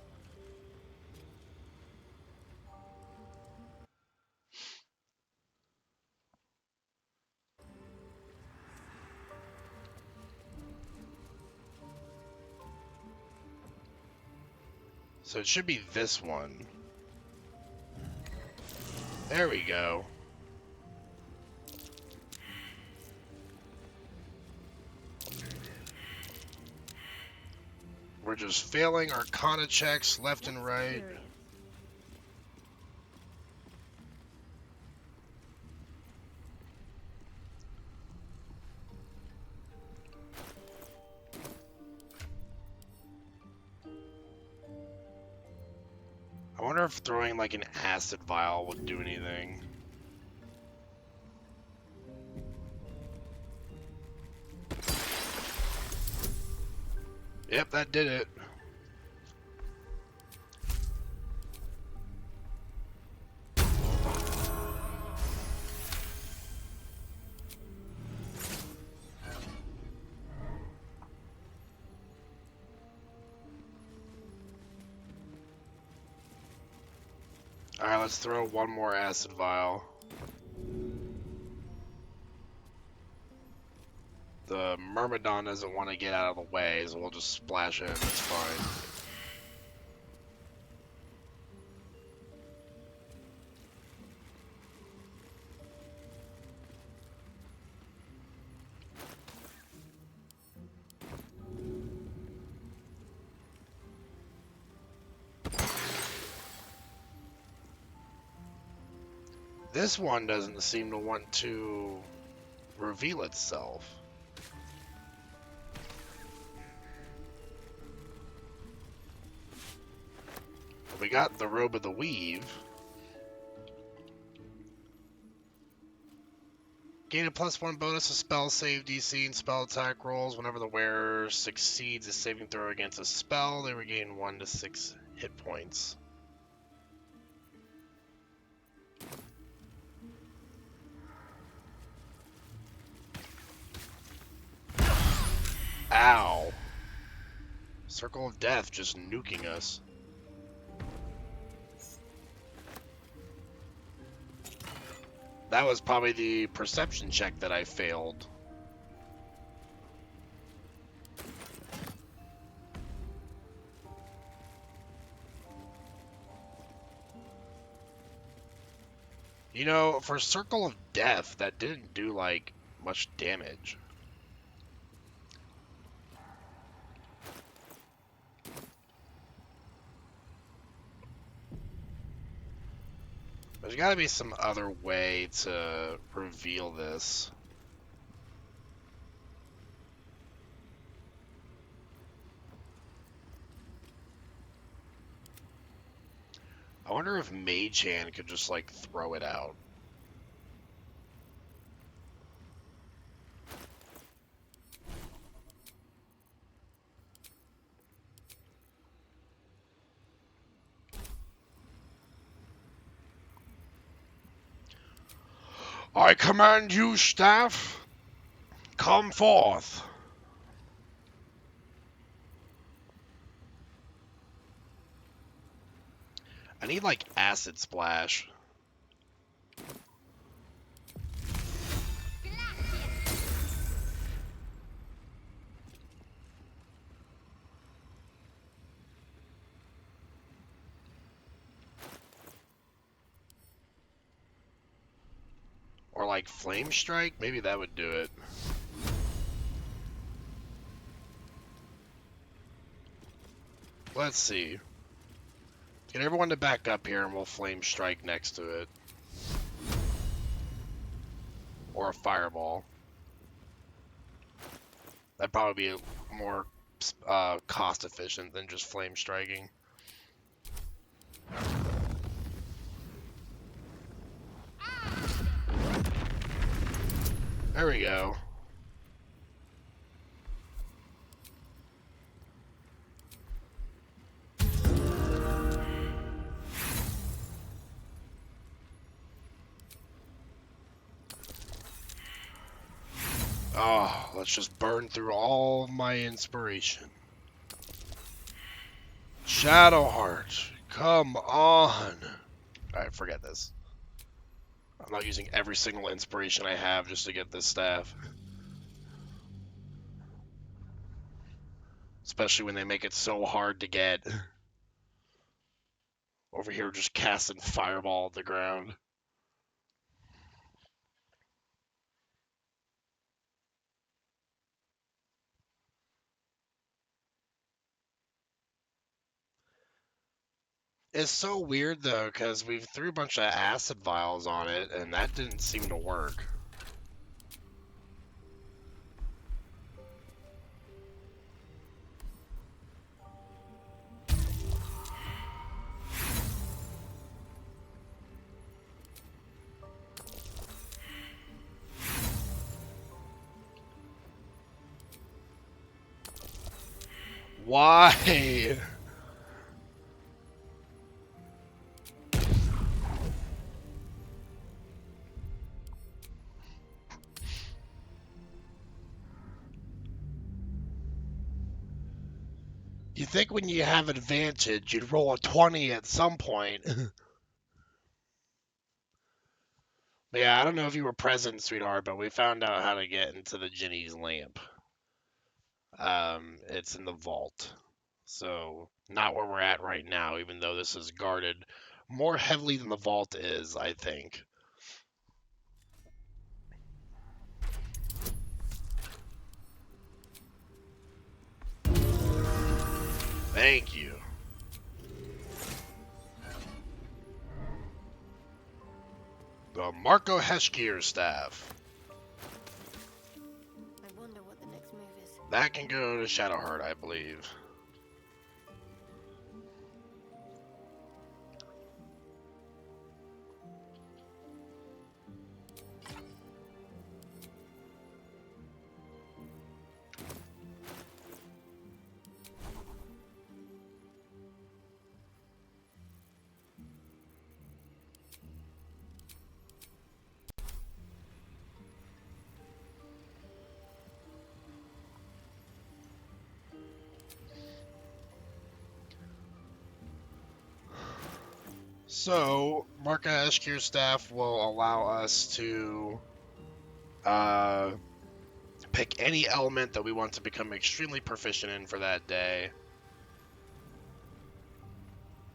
So it should be this one. There we go. We're just failing Arcana checks left and right. I wonder if throwing like an acid vial would do anything. Yep, that did it. Alright, let's throw one more acid vial. The Myrmidon doesn't want to get out of the way, so we'll just splash in. It's fine. This one doesn't seem to want to reveal itself. We got the Robe of the Weave. Gain a +1 bonus to spell save DC and spell attack rolls. Whenever the wearer succeeds a saving throw against a spell, they regain 1 to 6 hit points. Ow. Circle of Death just nuking us. That was probably the perception check that I failed. You know, for Circle of Death, that didn't do, like, much damage. There's gotta be some other way to reveal this. I wonder if Mage Hand could just, like, throw it out. I command you, staff, come forth. I need, like, Acid Splash. Or, like, Flame Strike? Maybe that would do it. Let's see. Get everyone to back up here and we'll Flame Strike next to it. Or a Fireball. That'd probably be more cost efficient than just Flame Striking. There we go. Oh, let's just burn through all of my inspiration. Shadowheart, come on. Alright, forget this. I'm not using every single inspiration I have just to get this staff. Especially when they make it so hard to get. Over here just casting Fireball at the ground. It's so weird though, because we threw a bunch of acid vials on it, and that didn't seem to work. Why? You think when you have advantage, you'd roll a 20 at some point. Yeah, I don't know if you were present, sweetheart, but we found out how to get into the Ginny's lamp. It's in the vault. So, not where we're at right now, even though this is guarded more heavily than the vault is, I think. Thank you. Oh, Marco Heshkier's staff. I wonder what the next move is. That can go to Shadowheart, I believe. So, Marka Eshkir's staff will allow us to pick any element that we want to become extremely proficient in for that day.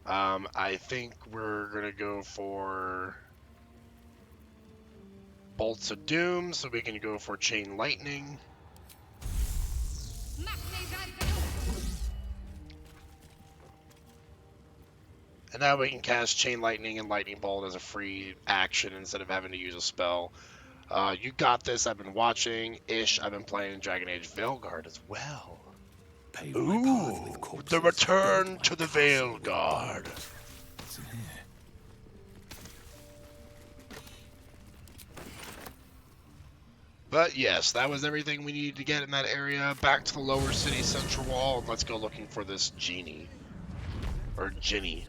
I think we're going to go for Bolts of Doom, so we can go for Chain Lightning. And now we can cast Chain Lightning and Lightning Bolt as a free action instead of having to use a spell. You got this. I've been watching. I've been playing Dragon Age Veilguard as well. Pave my path with Ooh, corpses, the return build my to the castle with Veilguard. gold. What's in here? But yes, that was everything we needed to get in that area. Back to the lower city central wall, and let's go looking for this genie. Or Ginny.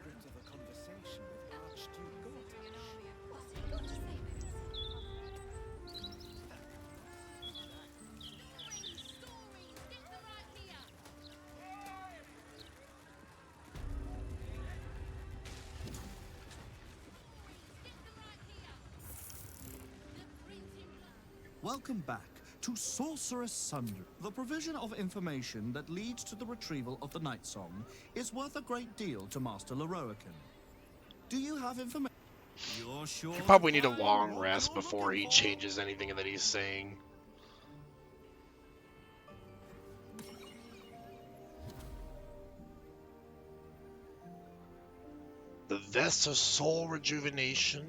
Welcome back to Sorceress Sundry. The provision of information that leads to the retrieval of the Night Song is worth a great deal to Master Leroican. Do you have information? You're sure? You probably need a long rest before he changes anything that he's saying. The Vest of Soul Rejuvenation.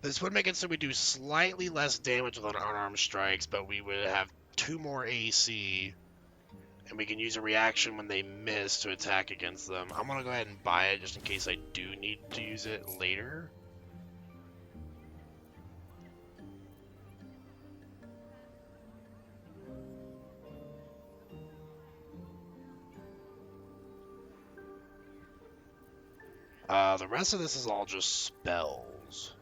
This would make it so we do slightly less damage with unarmed strikes, but we would have 2 more AC, and we can use a reaction when they miss to attack against them. I'm going to go ahead and buy it just in case I do need to use it later. The rest of this is all just spells.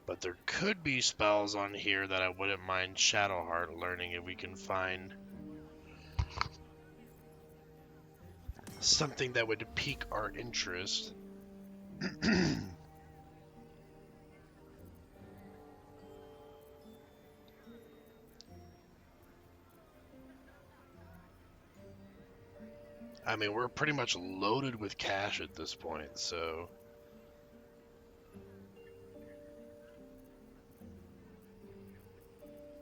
But there could be spells on here that I wouldn't mind Shadowheart learning if we can find something that would pique our interest. I mean, we're pretty much loaded with cash at this point, so...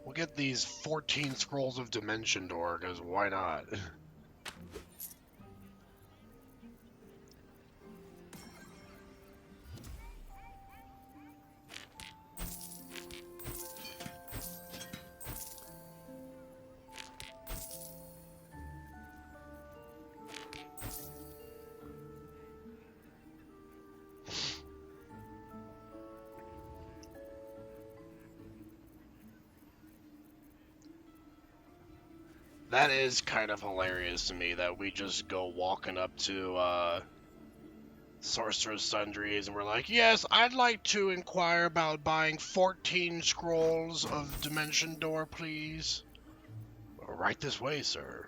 We'll get these 14 Scrolls of Dimension Door, because why not? That is kind of hilarious to me that we just go walking up to Sorcerer's Sundries and we're like, yes, I'd like to inquire about buying 14 Scrolls of Dimension Door, please. Right this way, sir.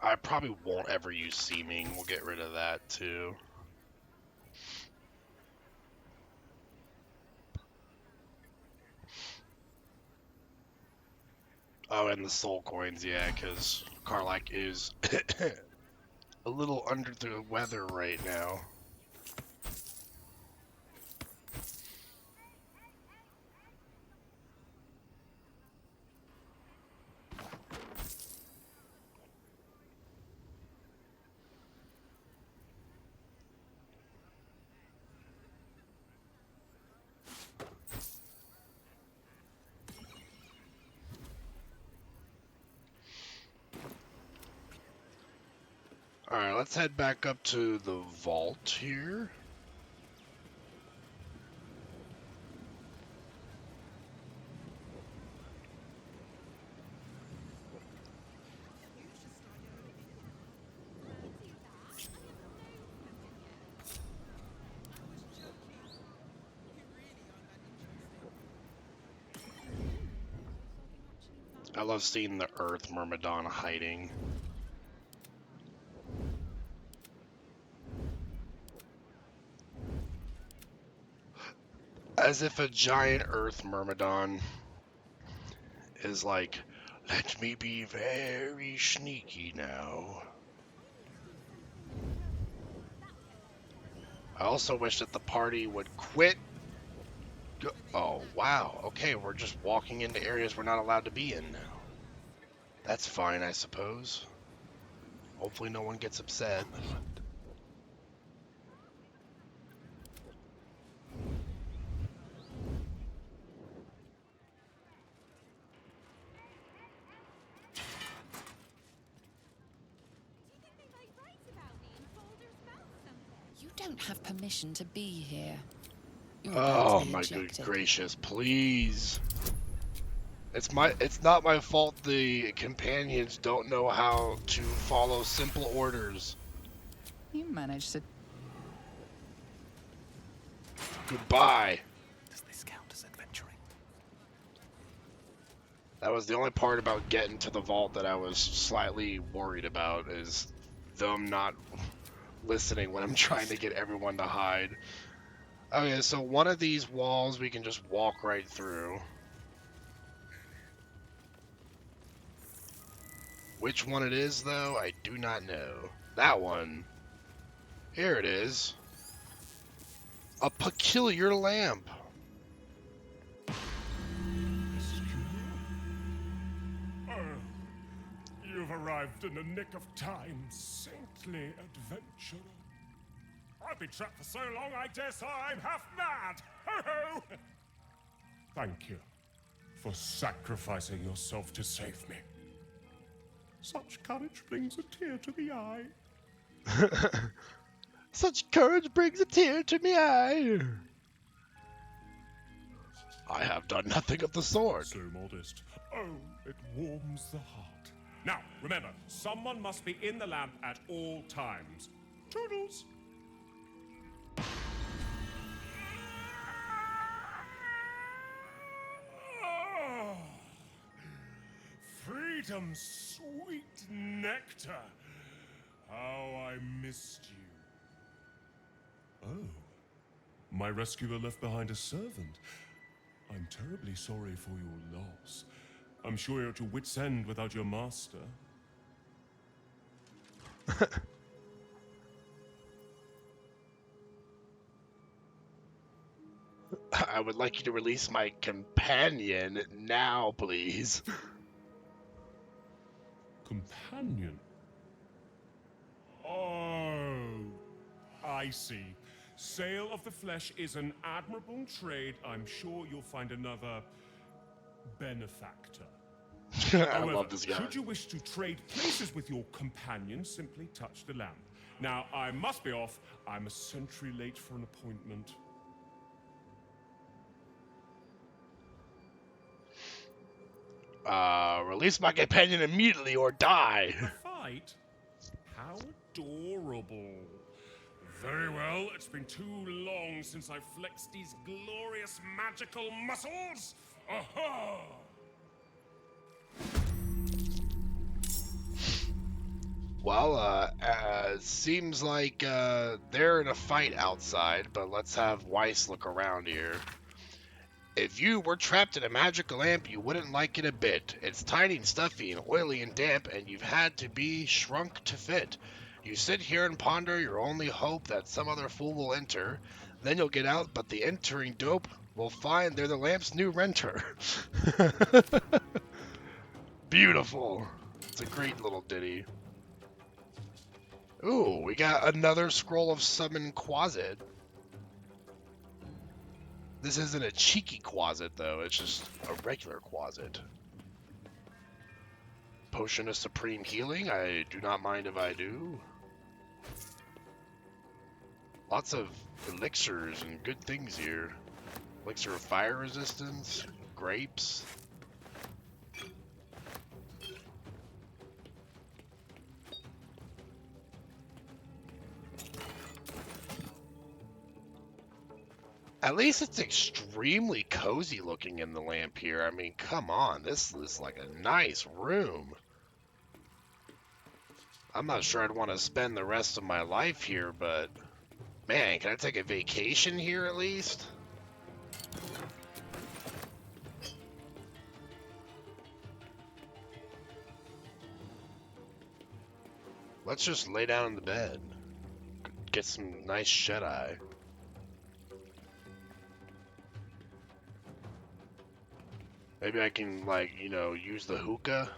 I probably won't ever use seeming. We'll get rid of that too. Oh, and the soul coins, yeah, because Karlach is a little under the weather right now. Alright, let's head back up to the vault here. I love seeing the Earth Myrmidon hiding. As if a giant Earth Myrmidon is like, let me be very sneaky now. I also wish that the party would quit. Oh, wow. Okay, we're just walking into areas we're not allowed to be in now. That's fine, I suppose. Hopefully no one gets upset. You don't have permission to be here. You're Oh about to be my good ejected. gracious, please. It's not my fault the companions don't know how to follow simple orders. You managed to. Goodbye. Does this count as adventuring? That was the only part about getting to the vault that I was slightly worried about, is them not listening when I'm trying to get everyone to hide. Okay, so one of these walls we can just walk right through. Which one it is, though, I do not know. That one. Here it is. A peculiar lamp. Oh, you've arrived in the nick of time, saintly adventurer. I've been trapped for so long, I dare say I'm half mad. Ho ho! Thank you for sacrificing yourself to save me. Such courage brings a tear to the eye. Such courage brings a tear to my eye. I have done nothing of the sort. So modest. Oh, it warms the heart. Now, remember, someone must be in the lamp at all times. Toodles! Oh, freedom's sweet nectar. How I missed you. Oh, my rescuer left behind a servant. I'm terribly sorry for your loss. I'm sure you're at your wit's end without your master. I would like you to release my companion now, please. Companion? Oh, I see. Sale of the flesh is an admirable trade. I'm sure you'll find another benefactor. I However, love this guy. should you wish to trade places with your companion, simply touch the lamp. Now, I must be off. I'm a century late for an appointment. Release my companion immediately or die. A fight? How adorable. Very well, it's been too long since I flexed these glorious magical muscles. Aha! Well, seems like they're in a fight outside, but let's have Weiss look around here. If you were trapped in a magical lamp, you wouldn't like it a bit. It's tiny and stuffy and oily and damp, and you've had to be shrunk to fit. You sit here and ponder your only hope that some other fool will enter. Then you'll get out, but the entering dope will find they're the lamp's new renter. Beautiful. It's a great little ditty. Ooh, we got another scroll of summon Quasit. This isn't a cheeky Quasit, though. It's just a regular Quasit. Potion of Supreme Healing. I do not mind if I do. Lots of elixirs and good things here. Elixir of Fire Resistance. Grapes. At least it's extremely cozy looking in the lamp here. I mean, come on. This is like a nice room. I'm not sure I'd want to spend the rest of my life here, but... Man, can I take a vacation here at least? Let's just lay down in the bed. Get some nice shut-eye. Maybe I can, like, you know, use the hookah.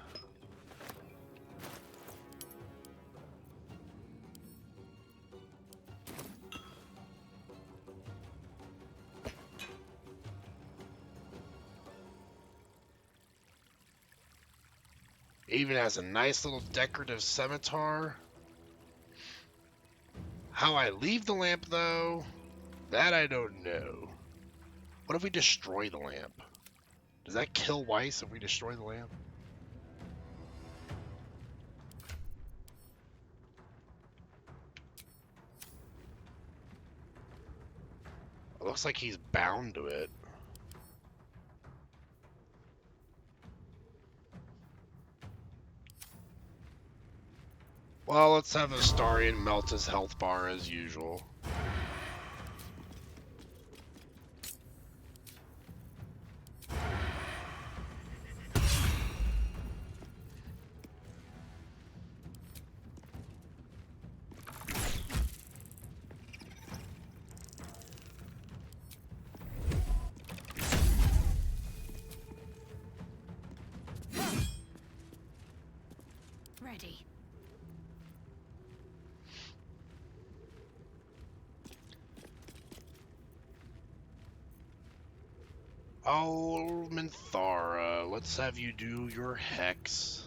Even has a nice little decorative scimitar. How I leave the lamp, though, that I don't know. What if we destroy the lamp? Does that kill Weiss if we destroy the lamp? It looks like he's bound to it. Well, let's have Astarion melt his health bar as usual. Ready. Oh, Minthara, let's have you do your hex.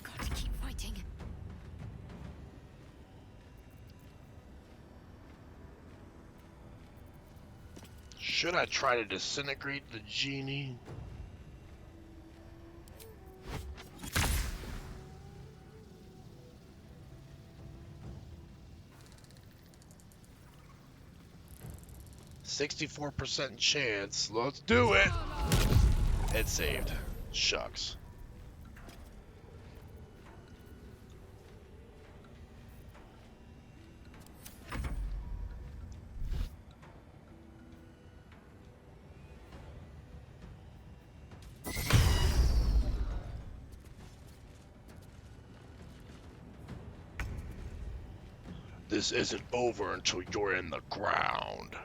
Got to keep fighting. Should I try to disintegrate the genie? %64 chance. Let's do it! It saved. Shucks. This isn't over until you're in the ground.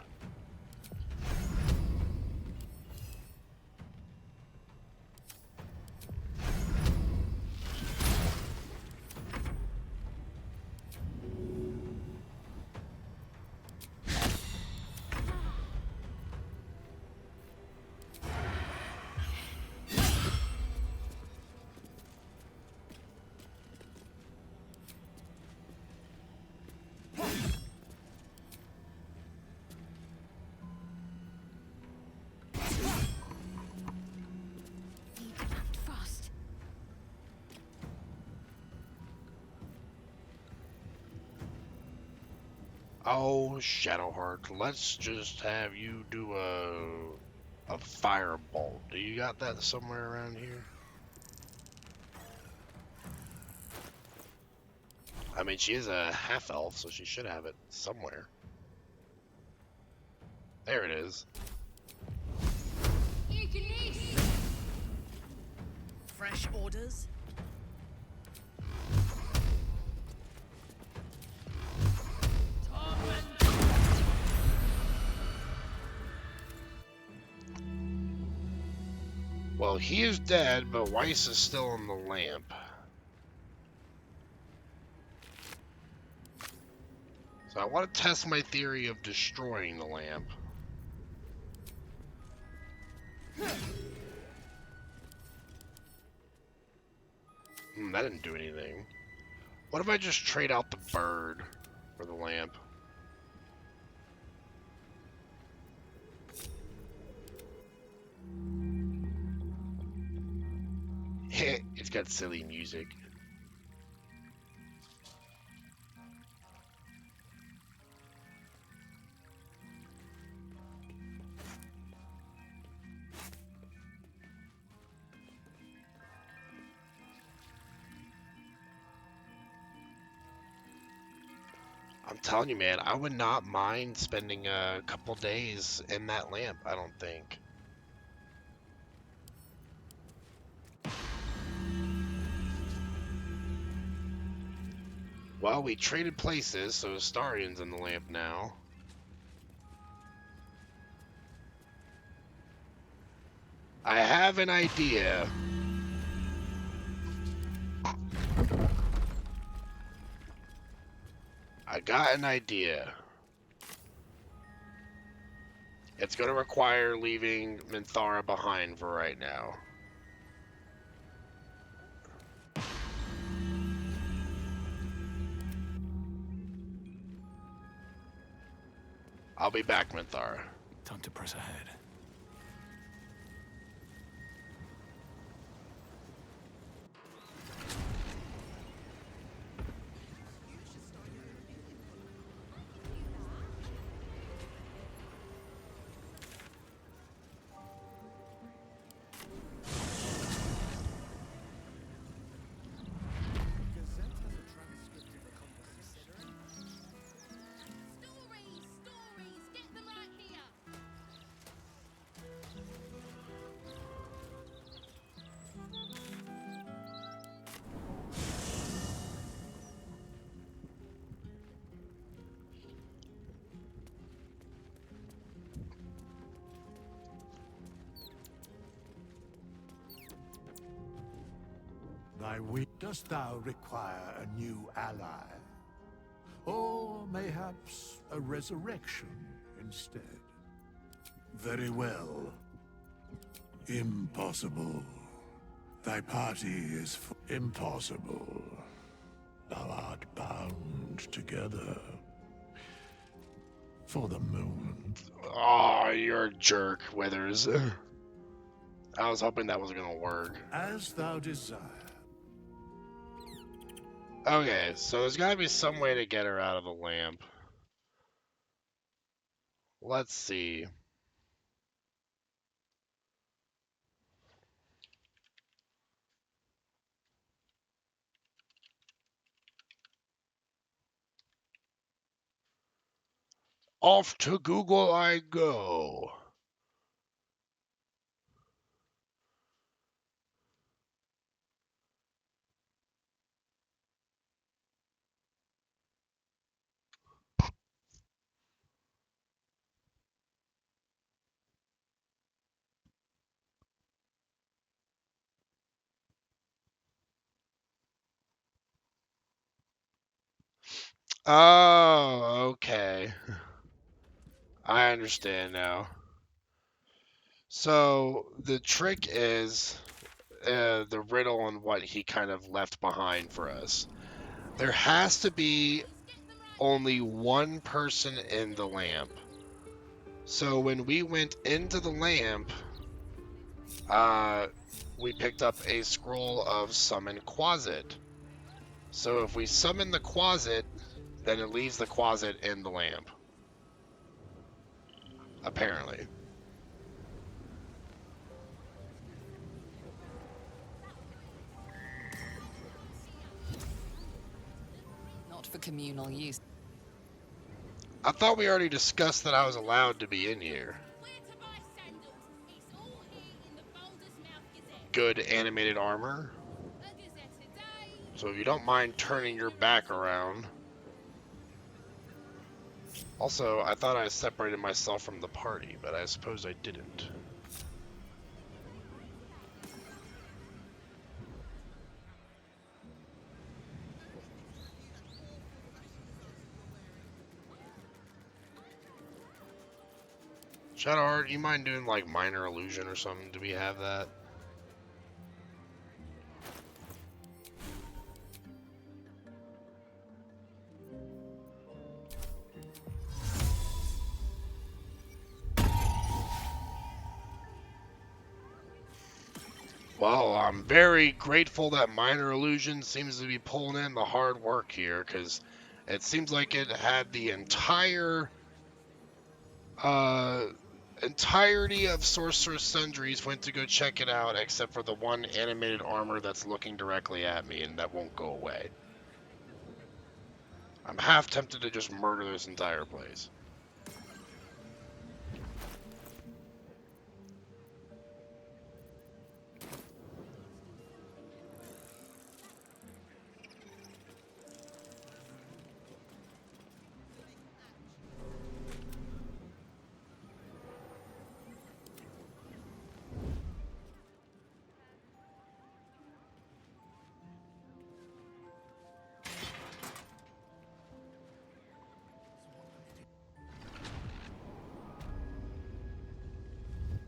Oh, Shadowheart, let's just have you do a firebolt. Do you got that somewhere around here? I mean, she is a half-elf, so she should have it somewhere. There it is. Fresh orders? Well, he is dead, but Weiss is still in the lamp. So I want to test my theory of destroying the lamp. That didn't do anything. What if I just trade out the bird for the lamp? It's got silly music. I'm telling you, man, I would not mind spending a couple days in that lamp, I don't think. Well, we traded places, so Astarion's in the lamp now. I have an idea. I got an idea. It's going to require leaving Minthara behind for right now. I'll be back, Minthara. Time to press ahead. Stories, get them right here. Thy will, dost thou require a new ally? Or mayhaps a resurrection instead? Very well. Impossible. Thy party is impossible. Thou art bound together. For the moment. Oh, you're a jerk, Withers. I was hoping that was gonna work. As thou desire. Okay, so there's gotta be some way to get her out of the lamp. Let's see. Off to Google I go. Oh, okay. I understand now. So the trick is the riddle and what he kind of left behind for us. There has to be only one person in the lamp. So when we went into the lamp, we picked up a scroll of Summon Quasit. So if we summon the Quasit, then it leaves the closet in the lamp. Apparently. Not for communal use. I thought we already discussed that I was allowed to be in here. Good animated armor. So if you don't mind turning your back around. Also, I thought I separated myself from the party, but I suppose I didn't. Shadowheart, you mind doing like minor illusion or something? Do we have that? Well, I'm very grateful that Minor Illusion seems to be pulling in the hard work here, because it seems like it had the entirety of Sorcerer's Sundries went to go check it out, except for the one animated armor that's looking directly at me, and that won't go away. I'm half tempted to just murder this entire place.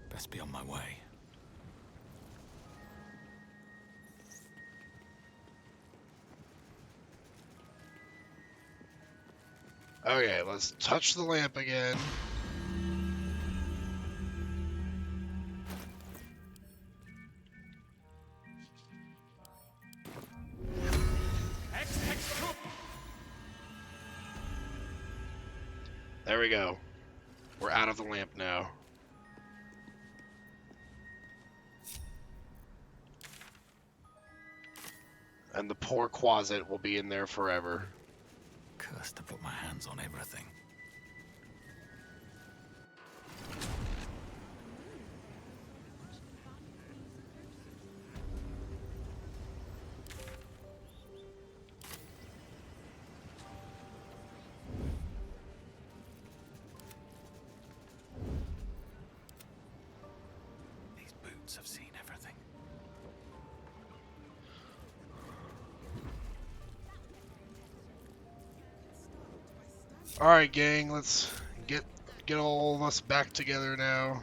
Best be on my way. Okay, let's touch the lamp again. There we go. We're out of the lamp now. And the poor closet will be in there forever. Cursed to put my hands on everything. These boots have seen everything. Alright, gang, let's get all of us back together now.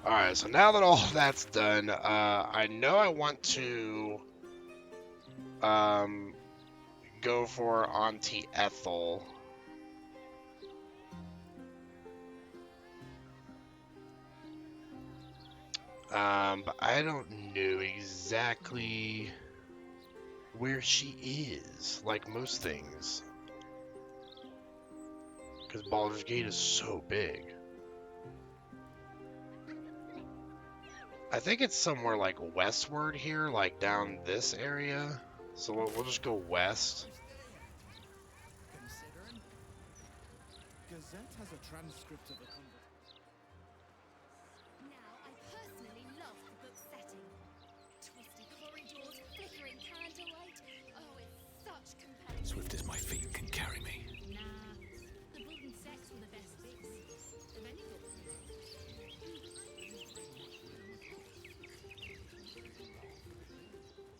Alright, so now that all that's done, I know I want to go for Auntie Ethel. But I don't know exactly where she is, like most things. Because Baldur's Gate is so big. I think it's somewhere like westward here, like down this area. So we'll just go west. Gazette has a transcript of the conversation. Now, I personally love the book setting. Twisty corridors, flickering candlelight. Oh, it's such compelling. Swift as my feet can carry me. Nah, the book and sets were the best bits of any book. I can spare some things.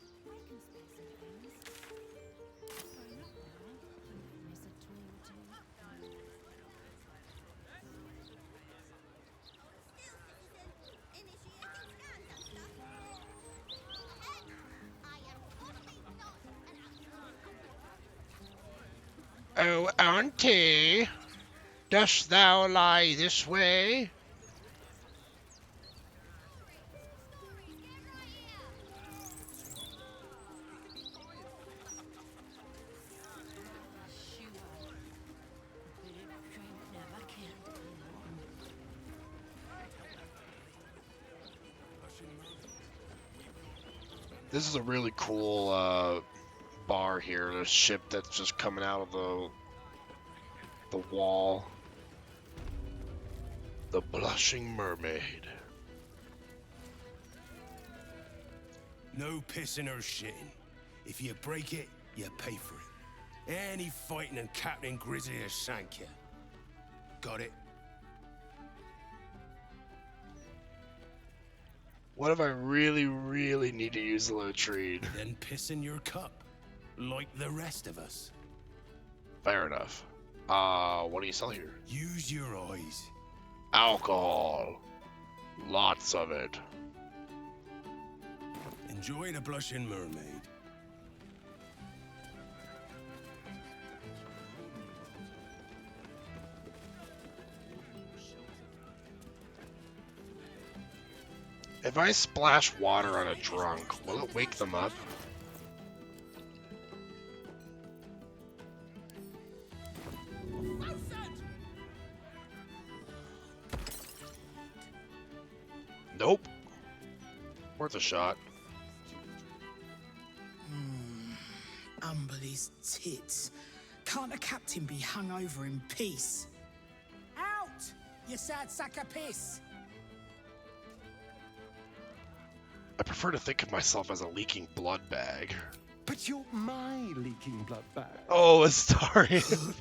So not now. Miss a tool or two. Oh, Auntie, Dost thou lie this way? This is a really cool bar here. The ship that's just coming out of the wall. The Blushing Mermaid. No pissing or shitting. If you break it, you pay for it. Any fighting and Captain Grizzly will shank you. Got it? What if I really, really need to use the latrine? Then piss in your cup, like the rest of us. Fair enough. What do you sell here? Use your eyes. Alcohol. Lots of it. Enjoy the Blushing Mermaid. If I splash water on a drunk, will it wake them up? Nope. Worth a shot. Umberly's tits. Can't a captain be hung over in peace? Out, you sad sack of piss! I prefer to think of myself as a leaking blood bag. But you're my leaking blood bag. Oh, Astarion.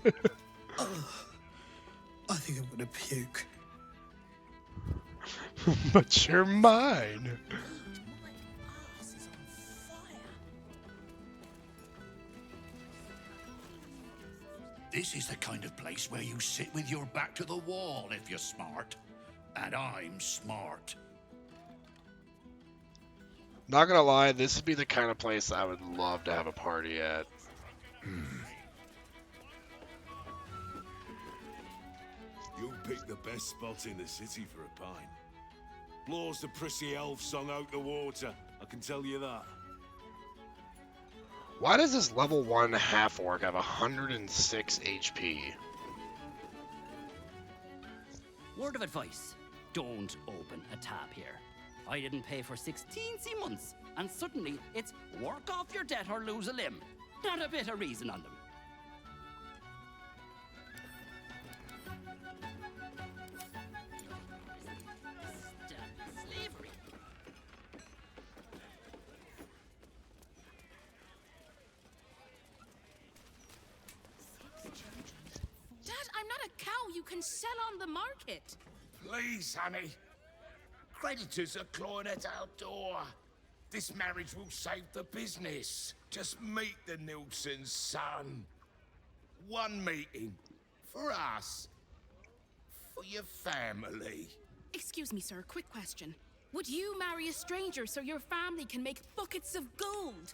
I think I'm gonna puke. But you're mine. This is the kind of place where you sit with your back to the wall if you're smart. And I'm smart. Not gonna lie, this would be the kind of place I would love to have a party at. You'll pick the best spot in the city for a pint. Blows the prissy elf song out the water, I can tell you that. Why does this level 1 half-orc have 106 HP? Word of advice, don't open a tab here. I didn't pay for 16 months, and suddenly it's work off your debt or lose a limb. Not a bit of reason on them. Slavery. Dad, I'm not a cow you can sell on the market. Please, honey. Creditors are clawing at our door. This marriage will save the business. Just meet the Nilsson's son. One meeting. For us. For your family. Excuse me, sir, quick question. Would you marry a stranger so your family can make buckets of gold?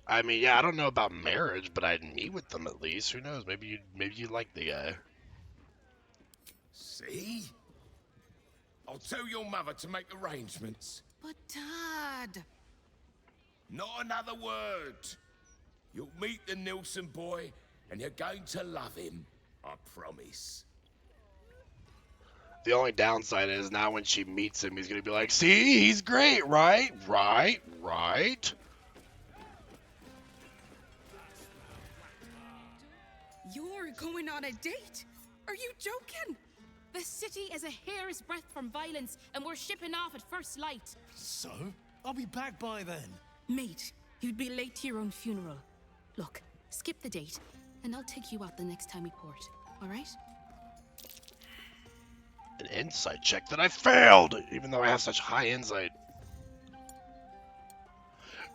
I mean, yeah, I don't know about marriage, but I'd meet with them at least. Who knows? Maybe you like the guy. See? I'll tell your mother to make arrangements. But, Dad... Not another word. You'll meet the Nilsson boy, and you're going to love him. I promise. The only downside is now when she meets him, he's gonna be like, "See, he's great, right? Right." You're going on a date? Are you joking? The city is a hair's breadth from violence, and we're shipping off at first light. So? I'll be back by then. Mate, you'd be late to your own funeral. Look, skip the date, and I'll take you out the next time we port, all right? An insight check that I failed, even though I have such high insight.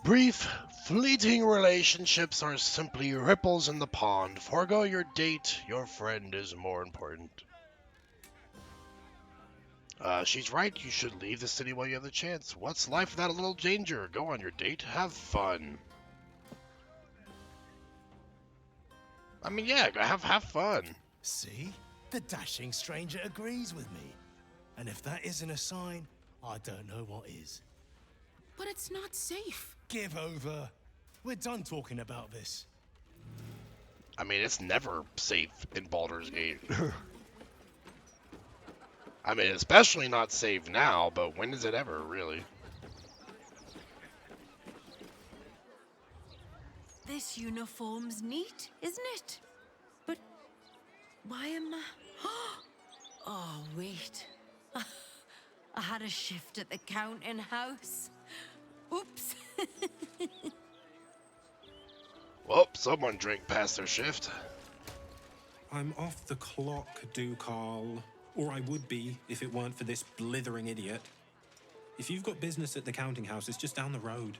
Brief, fleeting relationships are simply ripples in the pond. Forgo your date, your friend is more important. She's right, you should leave the city while you have the chance. What's life without a little danger? Go on your date, have fun. I mean, yeah, have fun. See? The dashing stranger agrees with me. And if that isn't a sign, I don't know what is. But it's not safe. Give over. We're done talking about this. I mean, it's never safe in Baldur's Gate. I mean, especially not safe now, but when is it ever, really? This uniform's neat, isn't it? But why am I... Oh, wait. I had a shift at the counting house. Oops. Well, someone drank past their shift. I'm off the clock, Ducal. Or I would be if it weren't for this blithering idiot. If you've got business at the counting house, it's just down the road.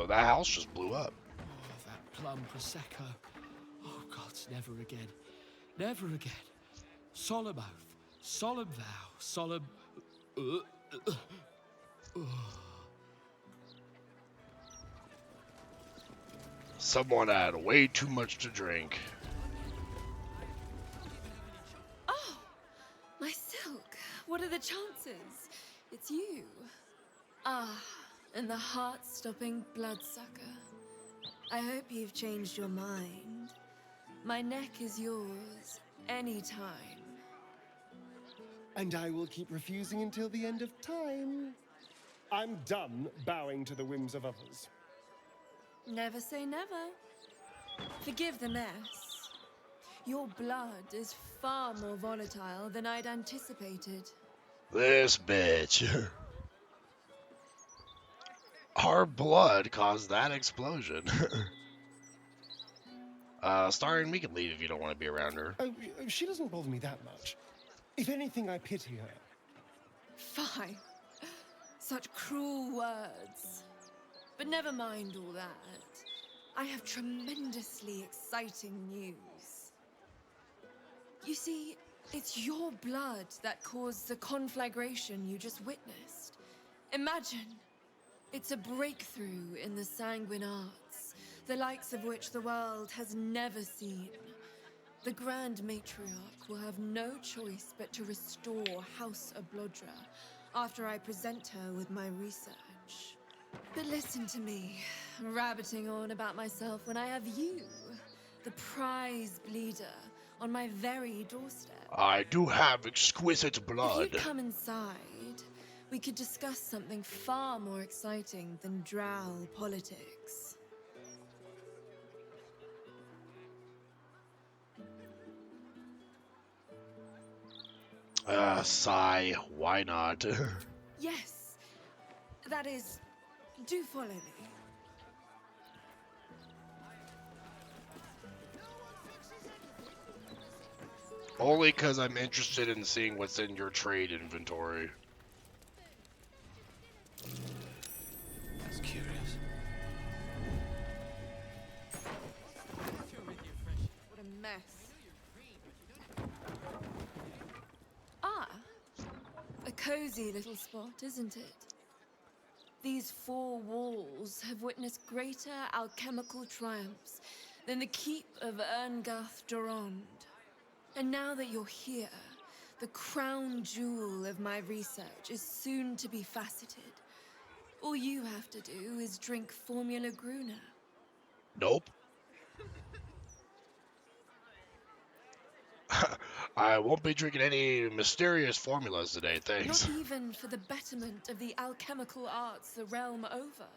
That house just blew up. Oh, that plum prosecco. Oh, gods, never again. Never again. Solemn oath, solemn vow, solemn... Someone had way too much to drink. Oh, my silk. What are the chances? It's you. Ah, and the heart-stopping bloodsucker. I hope you've changed your mind. My neck is yours, anytime. And I will keep refusing until the end of time. I'm done bowing to the whims of others. Never say never. Forgive the mess. Your blood is far more volatile than I'd anticipated. This bitch. Our blood caused that explosion. Starring, we can leave if you don't want to be around her. Oh, she doesn't bother me that much. If anything, I pity her. Fine. Such cruel words. But never mind all that. I have tremendously exciting news. You see, it's your blood that caused the conflagration you just witnessed. Imagine, it's a breakthrough in the sanguine arts, the likes of which the world has never seen. The Grand Matriarch will have no choice but to restore House Oblodra after I present her with my research. But listen to me, rabbiting on about myself when I have you, the prize bleeder, on my very doorstep. I do have exquisite If blood. you'd come inside, we could discuss something far more exciting than drow politics. Sigh. Why not? Yes, that is, do follow me. Only because I'm interested in seeing what's in your trade inventory. That's curious. What a mess. Ah, a cozy little spot, isn't it? These four walls have witnessed greater alchemical triumphs than the keep of Erngath Durand. And now that you're here, the crown jewel of my research is soon to be faceted. All you have to do is drink Formula Gruner. Nope. I won't be drinking any mysterious formulas today, thanks. Not even for the betterment of the alchemical arts the realm over.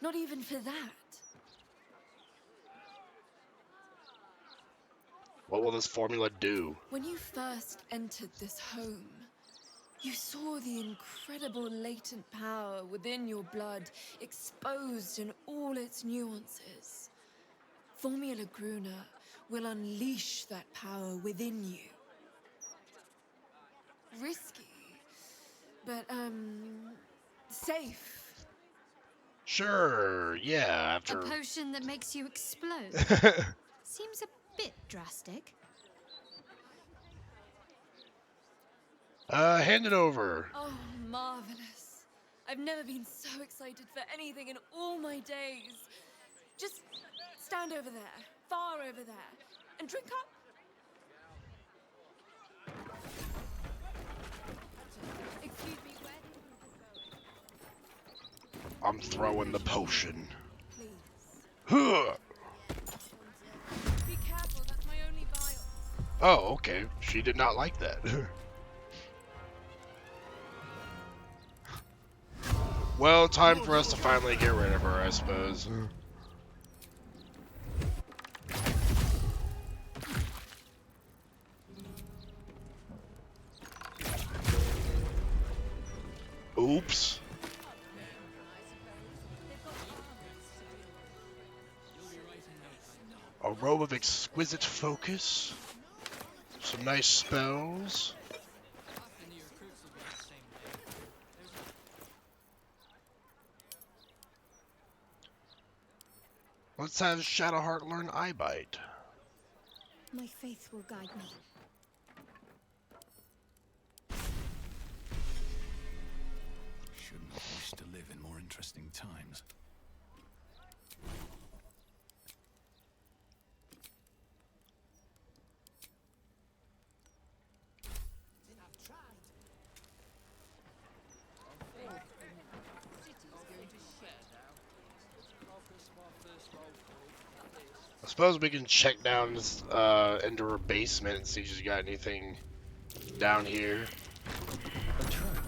Not even for that. What will this formula do? When you first entered this home, you saw the incredible latent power within your blood exposed in all its nuances. Formula Gruner will unleash that power within you. Risky, but, safe. Sure, yeah, A after... potion that makes you explode? Seems a bit drastic. Hand it over. Oh, marvelous. I've never been so excited for anything in all my days. Just stand over there, far over there, and drink up. Excuse me, where do you think you're going? I'm throwing the potion. Please. Huh. Be careful, that's my only vial. Oh, okay. She did not like that. Well, time for us to finally get rid of her, I suppose. Oops. A robe of exquisite focus. Some nice spells. Let's have Shadowheart learn Eyebite. My faith will guide me. Should not wish to live in more interesting times. I suppose we can check down this, into her basement and see if she's got anything down here. A trap.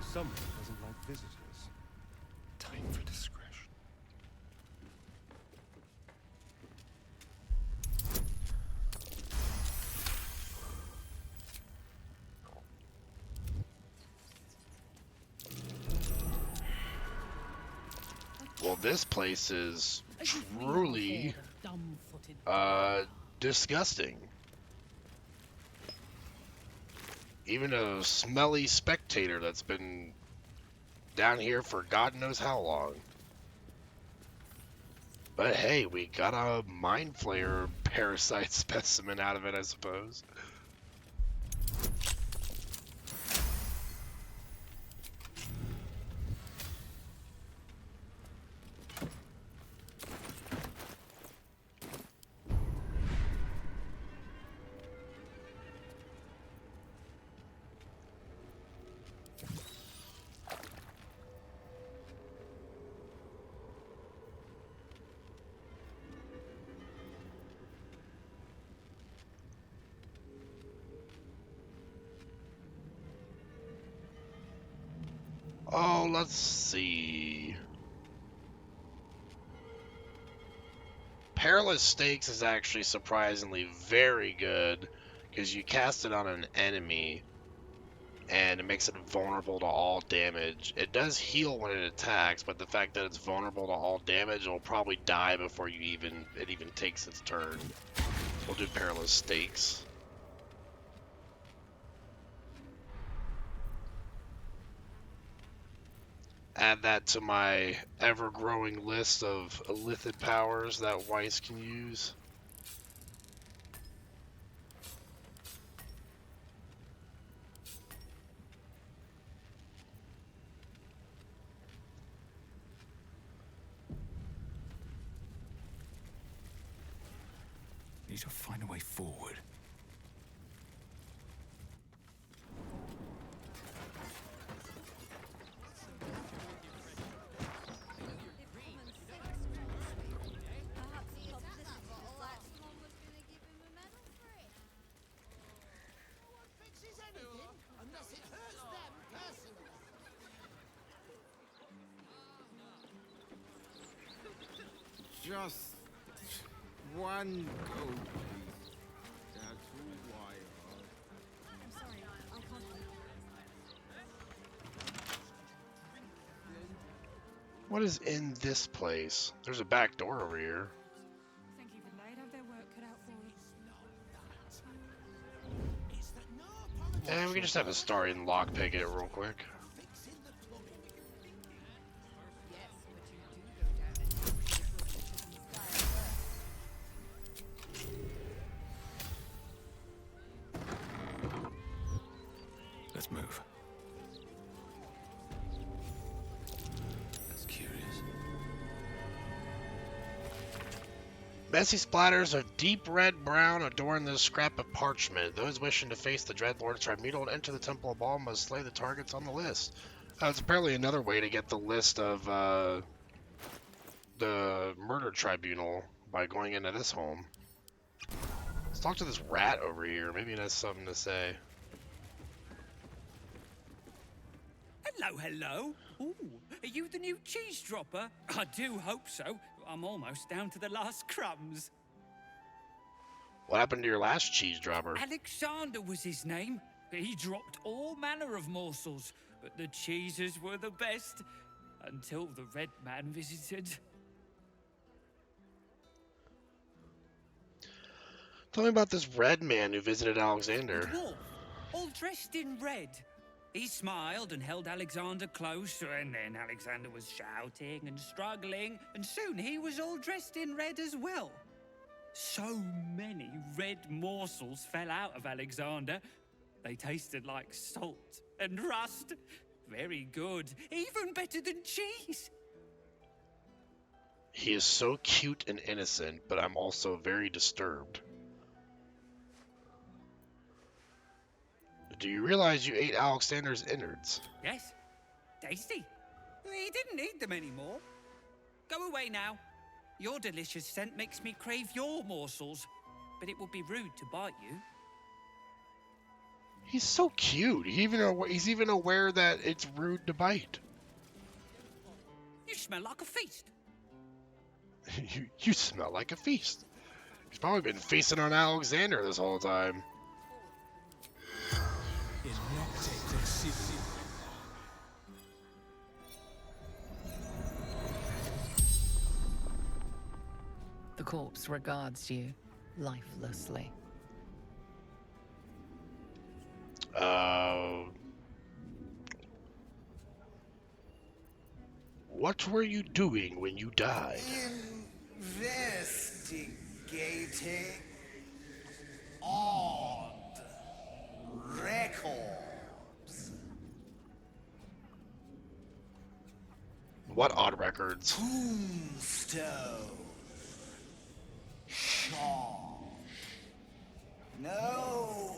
Someone doesn't like visitors. Time for discretion. Well, this place is truly, disgusting. Even a smelly spectator that's been down here for God knows how long. But hey, we got a mind flayer parasite specimen out of it, I suppose. Oh, let's see. Perilous Stakes is actually surprisingly very good because you cast it on an enemy and it makes it vulnerable to all damage. It does heal when it attacks, but the fact that it's vulnerable to all damage, it'll probably die before it even takes its turn. We'll do Perilous Stakes. Add that to my ever-growing list of illithid powers that Weiss can use. Need to find a way forward. Just one go, please. That's why. I'm sorry, I can't. What is in this place? There's a back door over here. Think even they'd have their work cut out for you. And we can just have a start and lockpick it real quick. Messy splatters of deep red-brown adorn this scrap of parchment. Those wishing to face the Dreadlord's tribunal and enter the Temple of Baal must slay the targets on the list. It's apparently another way to get the list of the murder tribunal by going into this home. Let's talk to this rat over here. Maybe it has something to say. Hello, hello. Ooh, are you the new cheese dropper? I do hope so. I'm almost down to the last crumbs. What happened to your last cheese dropper? Alexander was his name. He dropped all manner of morsels, but the cheeses were the best. Until the Red Man visited. Tell me about this red man who visited Alexander. Dwarf, all dressed in red. He smiled and held Alexander close, and then Alexander was shouting and struggling, and soon he was all dressed in red as well. So many red morsels fell out of Alexander. They tasted like salt and rust. Very good, even better than cheese. He is so cute and innocent, but I'm also very disturbed. Do you realize you ate Alexander's innards? Yes, tasty. He didn't eat them anymore. Go away now. Your delicious scent makes me crave your morsels, but it would be rude to bite you. He's so cute. He's even aware that it's rude to bite. You smell like a feast. You smell like a feast. He's probably been feasting on Alexander this whole time. The corpse regards you lifelessly. What were you doing when you died? Investigating odd records. What odd records? Tombstone. Shop. No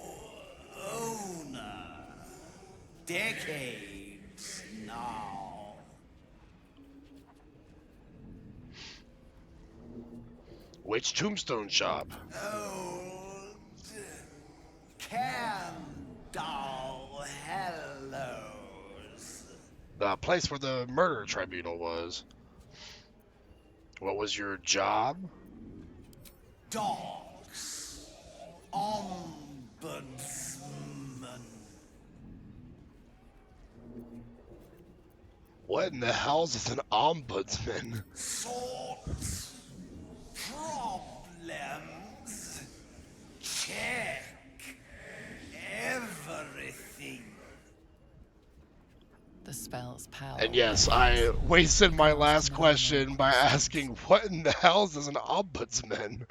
owner. Decades now. Which tombstone shop? Old Candle Hellos. The place where the murder tribunal was. What was your job? Dogs. Ombudsman. What in the hell's is an ombudsman? Sorts problems. Check everything. The spell's power. And yes, I wasted my last question by asking, what in the hell is an ombudsman?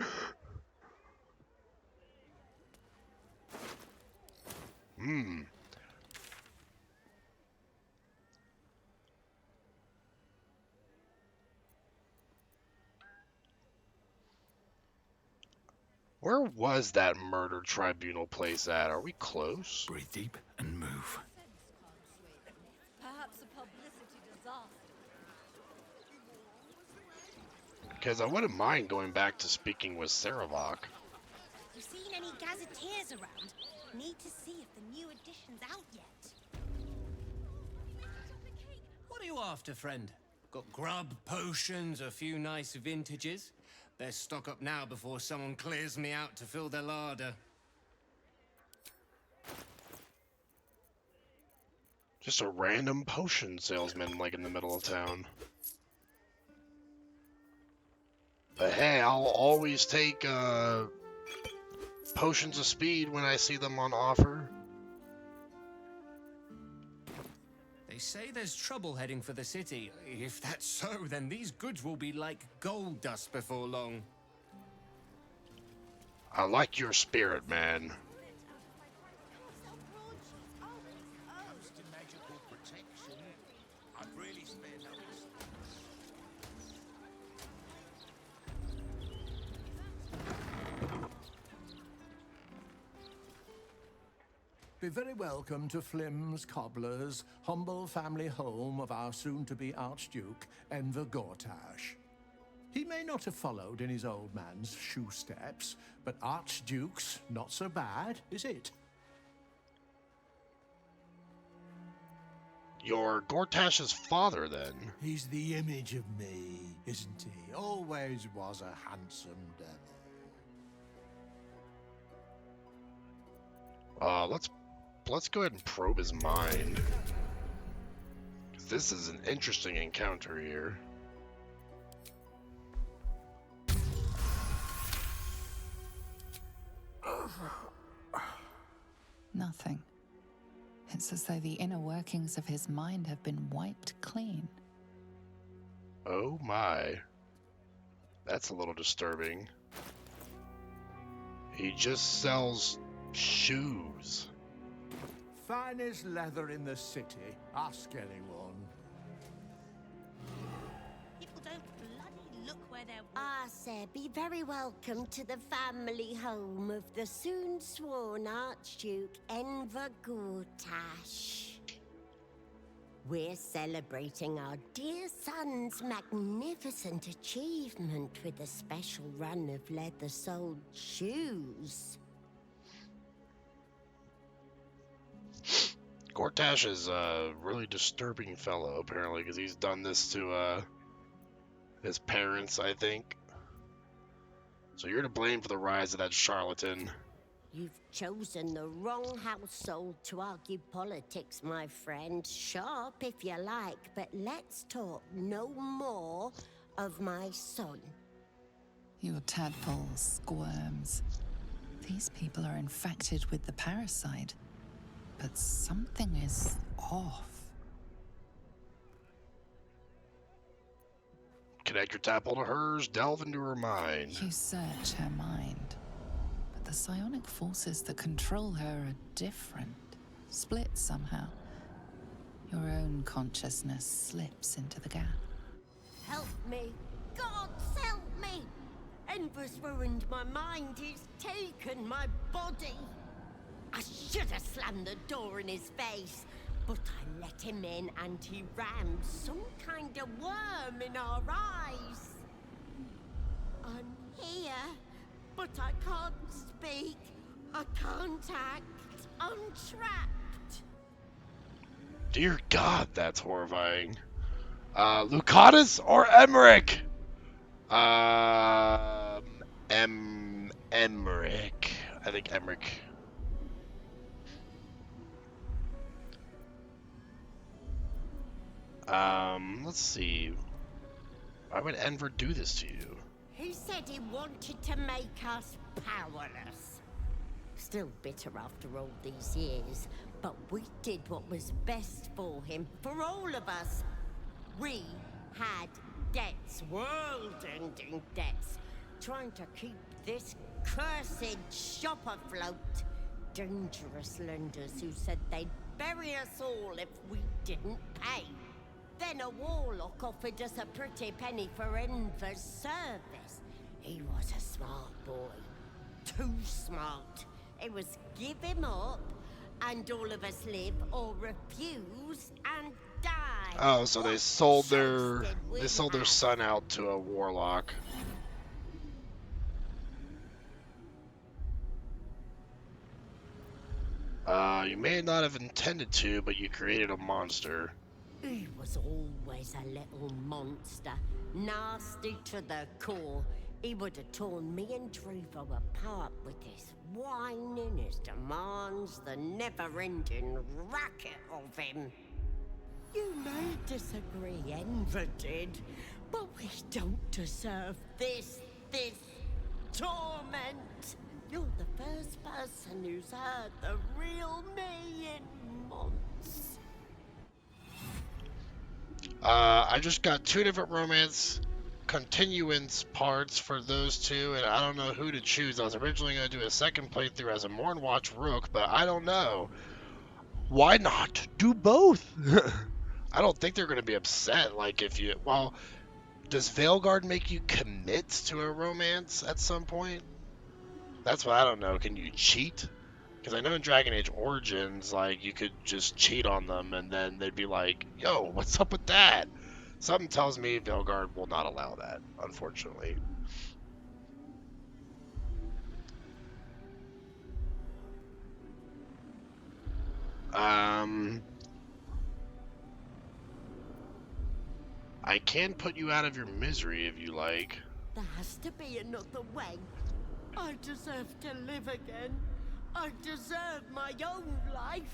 Where was that murder tribunal place at? Are we close? Breathe deep and move. Perhaps a publicity disaster. Because I wouldn't mind going back to speaking with Saravok. You seen any gazetteers around? Need to see if the new edition's out yet. What are you after, friend? Got grub, potions, a few nice vintages? Best stock up now before someone clears me out to fill their larder. Just a random potion salesman, like, in the middle of town. But hey, I'll always take, potions of speed when I see them on offer. They say there's trouble heading for the city. If that's so, then these goods will be like gold dust before long. I like your spirit, man. Be very welcome to Flim's Cobbler's, humble family home of our soon-to-be Archduke, Enver Gortash. He may not have followed in his old man's shoe steps, but Archduke's not so bad, is it? You're Gortash's father, then? He's the image of me, isn't he? Always was a handsome devil. Let's go ahead and probe his mind. 'Cause this is an interesting encounter here. Nothing. It's as though the inner workings of his mind have been wiped clean. Oh my. That's a little disturbing. He just sells shoes. Finest leather in the city. Ask anyone. People don't bloody look where they're... Ah, sir, be very welcome to the family home of the soon-sworn Archduke Enver Gortash. We're celebrating our dear son's magnificent achievement with a special run of leather-soled shoes. Gortash is a really disturbing fellow, apparently, because he's done this to his parents, I think. So you're to blame for the rise of that charlatan. You've chosen the wrong household to argue politics, my friend. Sharp if you like, but let's talk no more of my son. Your tadpole squirms. These people are infected with the parasite, but something is off. Connect your tadpole to hers, delve into her mind. You search her mind, but the psionic forces that control her are different, split somehow. Your own consciousness slips into the gap. Help me. God, help me. Enver's ruined my mind. He's taken my body. I should have slammed the door in his face, but I let him in and he rammed some kind of worm in our eyes. I'm here, but I can't speak. I can't act. I'm trapped. Dear God, that's horrifying. Lucatus or Emmerich? Emmerich. I think Emmerich. Let's see. Why would Enver do this to you? He said he wanted to make us powerless. Still bitter after all these years, but we did what was best for him, for all of us. We had debts, world-ending debts, trying to keep this cursed shop afloat. Dangerous lenders who said they'd bury us all if we didn't pay. Then a warlock offered us a pretty penny for Enver's service. He was a smart boy. Too smart. It was give him up, and all of us live, or refuse and die. Oh, so they sold their son out to a warlock. You may not have intended to, but you created a monster. He was always a little monster, nasty to the core. He would have torn me and Druvo apart with his whining, his demands, the never-ending racket of him. You may disagree, Enver did, but we don't deserve this torment. You're the first person who's heard the real me in months. I just got 2 different romance continuance parts for those 2, and I don't know who to choose. I was originally going to do a second playthrough as a Mornwatch Rook, but I don't know. Why not do both? I don't think they're going to be upset. Like, if you... Well, does Veilguard make you commit to a romance at some point? That's what I don't know. Can you cheat? Because I know in Dragon Age Origins, like, you could just cheat on them, and then they'd be like, yo, what's up with that? Something tells me Vilgard will not allow that, unfortunately. I can put you out of your misery if you like. There has to be another way. I deserve to live again. I deserve my own life.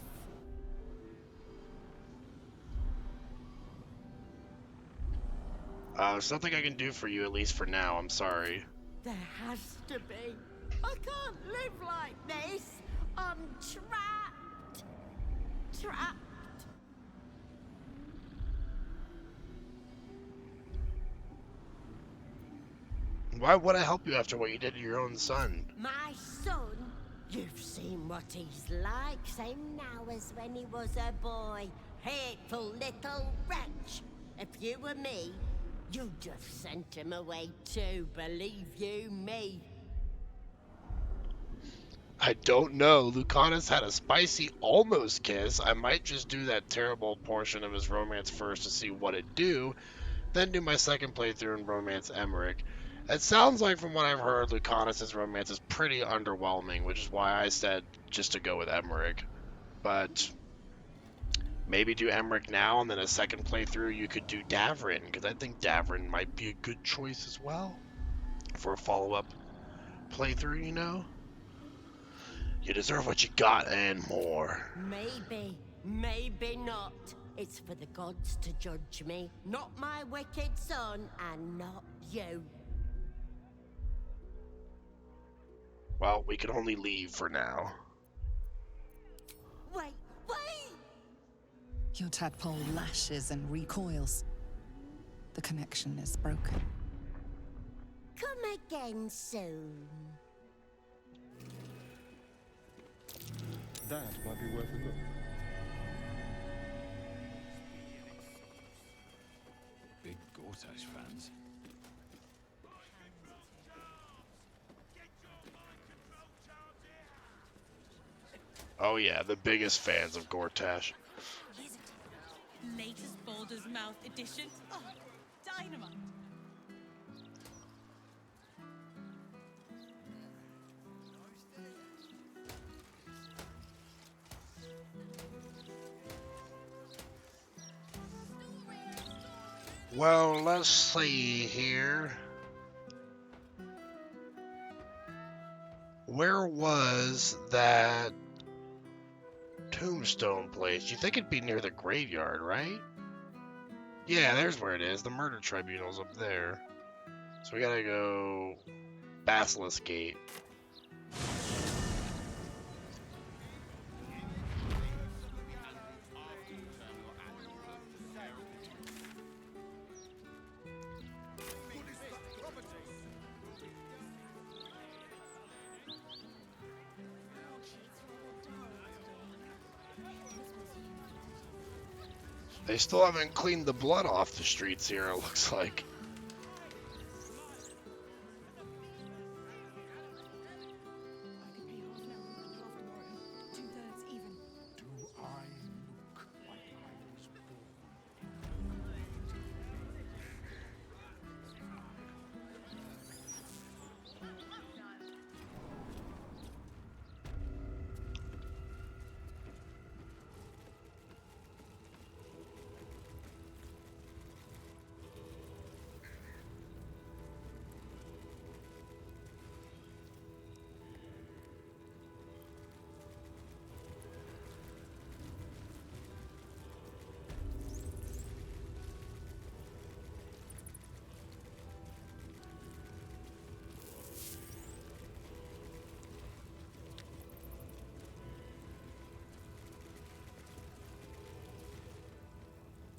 There's nothing I can do for you, at least for now. I'm sorry. There has to be. I can't live like this. I'm trapped. Trapped. Why would I help you after what you did to your own son? My son? You've seen what he's like, same now as when he was a boy. Hateful little wretch. If you were me, you'd have sent him away too, believe you me. I don't know. Lucanus had a spicy almost kiss. I might just do that terrible portion of his romance first to see what it do, then do my second playthrough and romance Emmerich. It sounds like from what I've heard, Lucanus' romance is pretty underwhelming, which is why I said just to go with Emmerich. But maybe do Emmerich now, and then a second playthrough you could do Davrin, because I think Davrin might be a good choice as well for a follow-up playthrough, you know? You deserve what you got and more. Maybe, maybe not. It's for the gods to judge me, not my wicked son, and not you. Well, we can only leave for now. Wait, wait! Your tadpole lashes and recoils. The connection is broken. Come again soon. That might be worth a look. Big Gortash fans. Oh yeah, the biggest fans of Gortash. Latest Baldur's Mouth edition. Oh, dynamite. Well, let's see here. Where was that tombstone place? You think it'd be near the graveyard, right? Yeah, there's where it is. The murder tribunal's up there. So we gotta go Basilisk Gate. They still haven't cleaned the blood off the streets here, it looks like.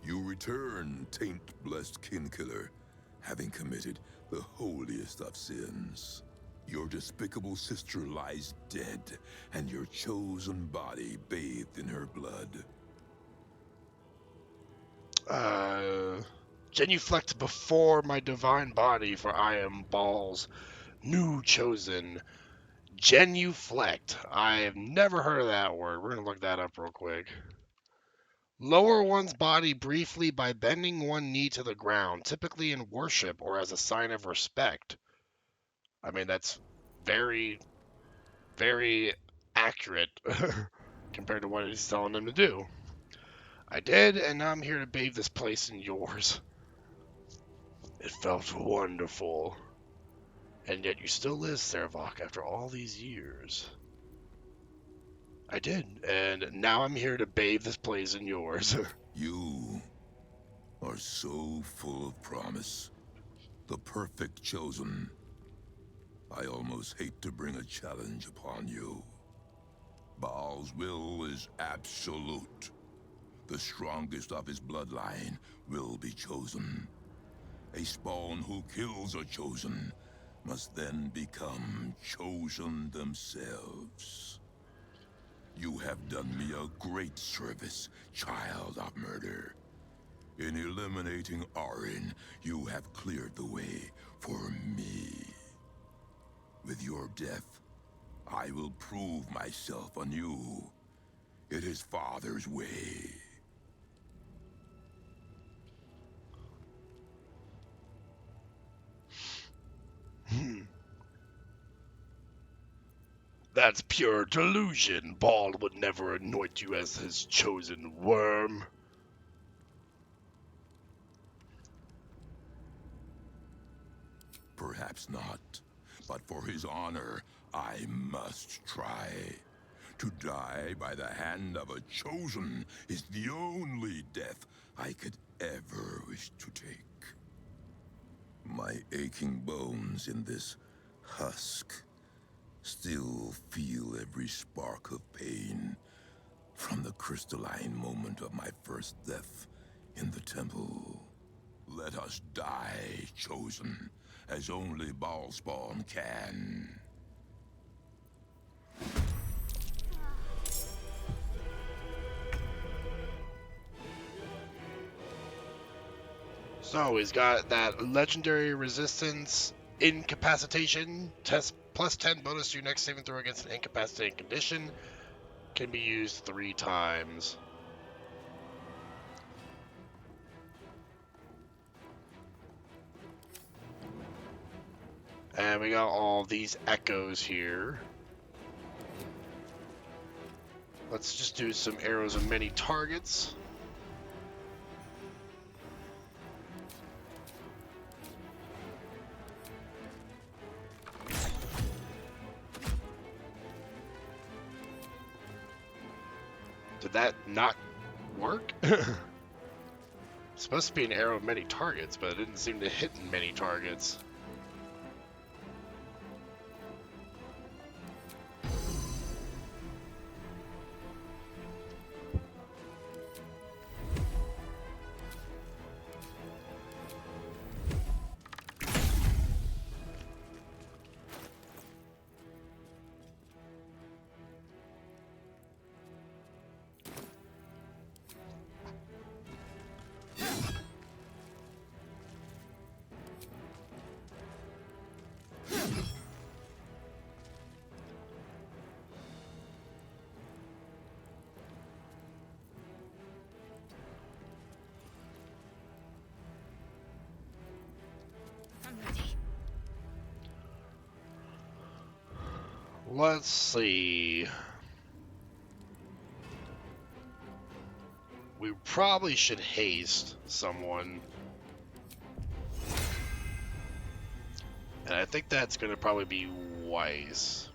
You return, taint-blessed kinkiller, having committed the holiest of sins. Your despicable sister lies dead, and your chosen body bathed in her blood. Genuflect before my divine body, for I am Baal's new chosen. Genuflect. I have never heard of that word. We're going to look that up real quick. Lower one's body briefly by bending one knee to the ground, typically in worship or as a sign of respect. I mean, that's very, very accurate compared to what he's telling them to do. I did, and now I'm here to bathe this place in yours. It felt wonderful. And yet you still live, Servok, after all these years. I did, and now I'm here to bathe this place in yours. You are so full of promise. The perfect chosen. I almost hate to bring a challenge upon you. Baal's will is absolute. The strongest of his bloodline will be chosen. A spawn who kills a chosen must then become chosen themselves. You have done me a great service, child of murder. In eliminating Arin, you have cleared the way for me. With your death, I will prove myself anew. It is Father's way. That's pure delusion. Baal would never anoint you as his chosen worm. Perhaps not, but for his honor, I must try. To die by the hand of a chosen is the only death I could ever wish to take. My aching bones in this husk still feel every spark of pain from the crystalline moment of my first death in the temple. Let us die, chosen, as only Baalspawn can. So he's got that legendary resistance incapacitation test plus 10 bonus to your next saving throw against an incapacitating condition. Can be used 3 times. And we got all these echoes here. Let's just do some arrows of many targets. Did that not work? It's supposed to be an arrow of many targets, but it didn't seem to hit many targets. Let's see. We probably should haste someone. And I think that's going to probably be Weiss.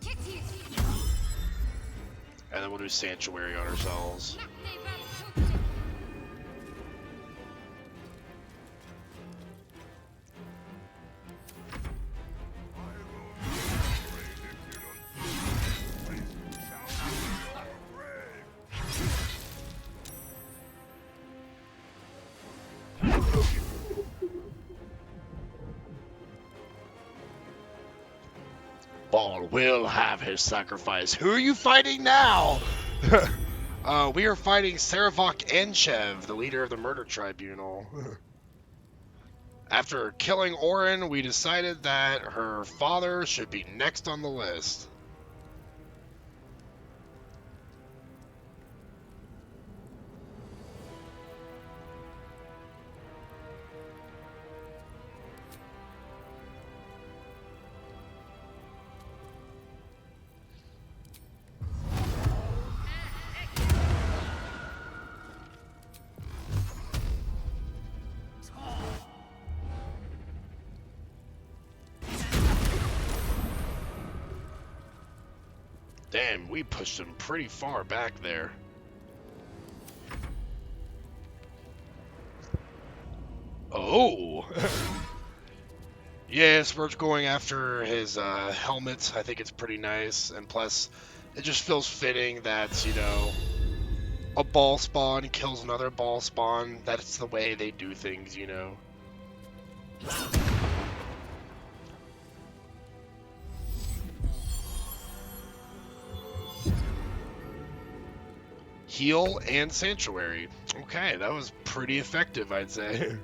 And then we'll do Sanctuary on ourselves. Baal will have his sacrifice. Who are you fighting now? We are fighting Servok Anchev, the leader of the Murder Tribunal. After killing Orin, we decided that her father should be next on the list. Damn, we pushed him pretty far back there. Oh! Yeah, Spurt's going after his helmet. I think it's pretty nice. And plus, it just feels fitting that, you know, a ball spawn kills another ball spawn. That's the way they do things, you know. Heal and Sanctuary. Okay, that was pretty effective, I'd say.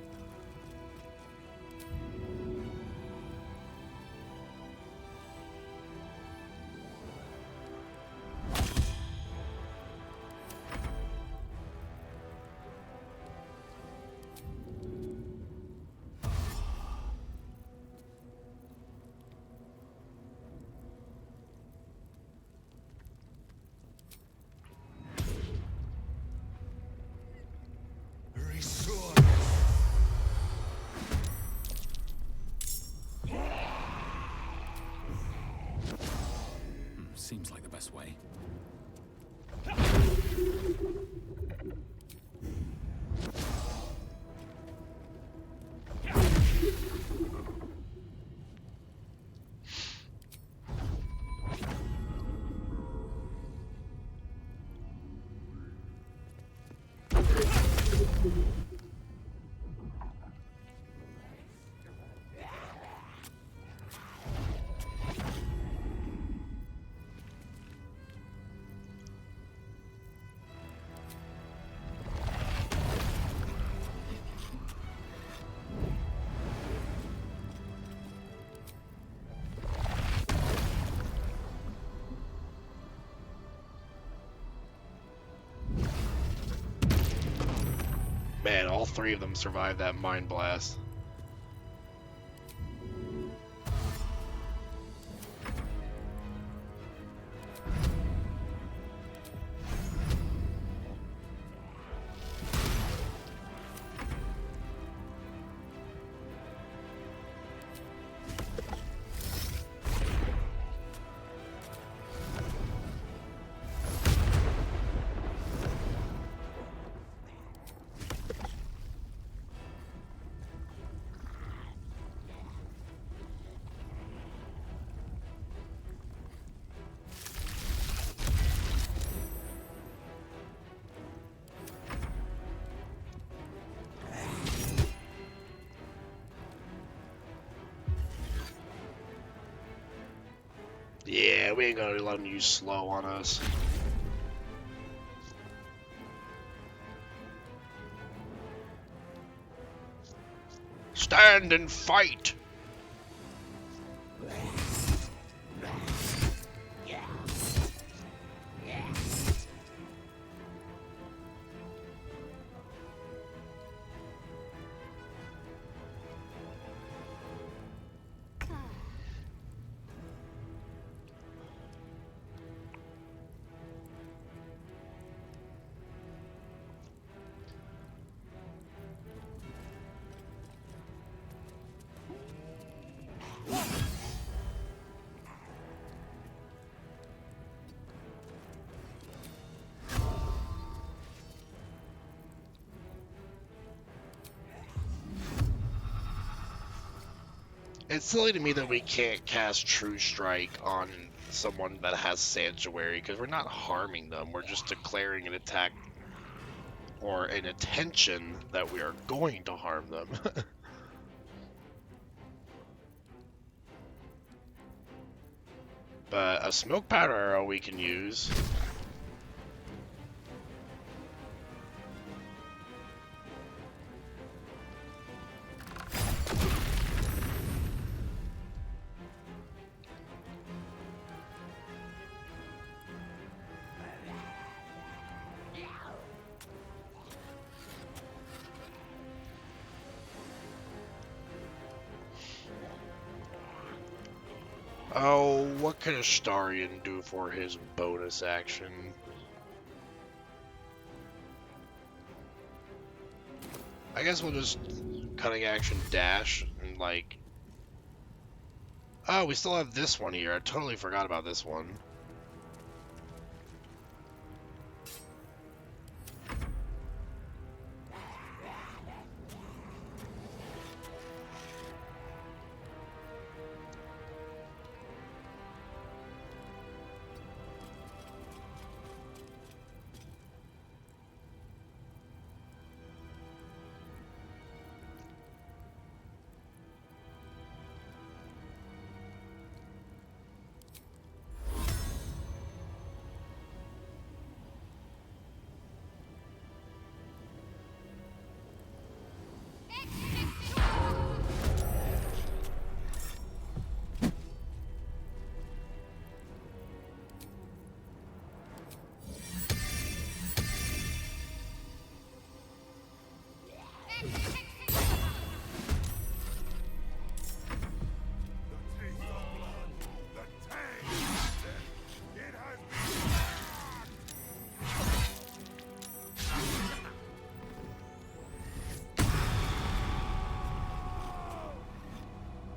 Seems like the best way. Man, all three of them survived that Mind Blast. Yeah, we ain't gonna let them use slow on us. Stand and fight! It's silly to me that we can't cast True Strike on someone that has Sanctuary, because we're not harming them, we're just declaring an attack or an intention that we are going to harm them. But a smoke powder arrow we can use. Oh, what can Astarion do for his bonus action? I guess we'll just cutting action dash and like... Oh, we still have this one here. I totally forgot about this one.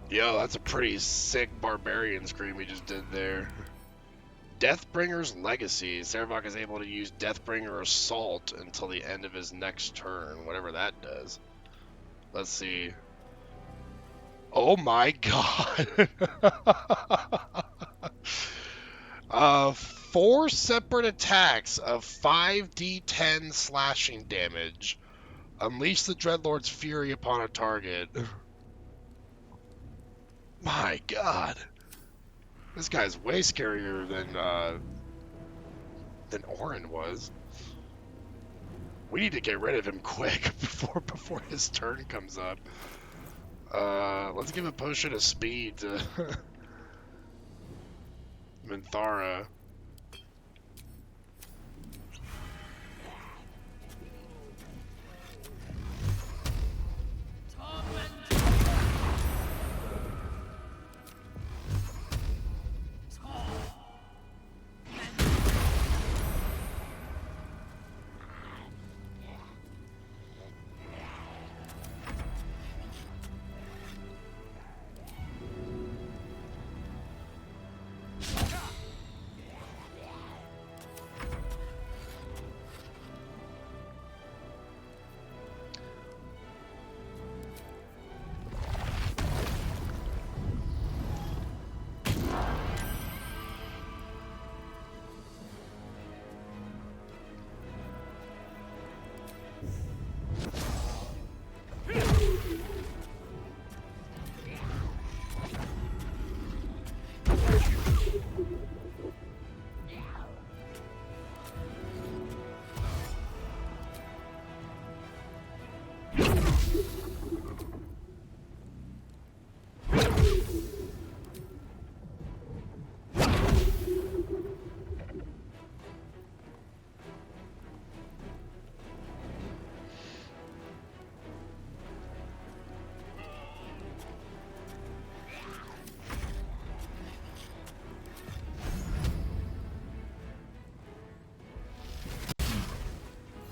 Yo, that's a pretty sick barbarian scream we just did there. Deathbringer's Legacy. Servok is able to use Deathbringer Assault until the end of his next turn, whatever that does. Let's see. Oh my god! 4 separate attacks of 5d10 slashing damage. Unleash the Dreadlord's Fury upon a target. My god. This guy's way scarier than Orin was. We need to get rid of him quick before his turn comes up. Let's give a potion of speed to Minthara.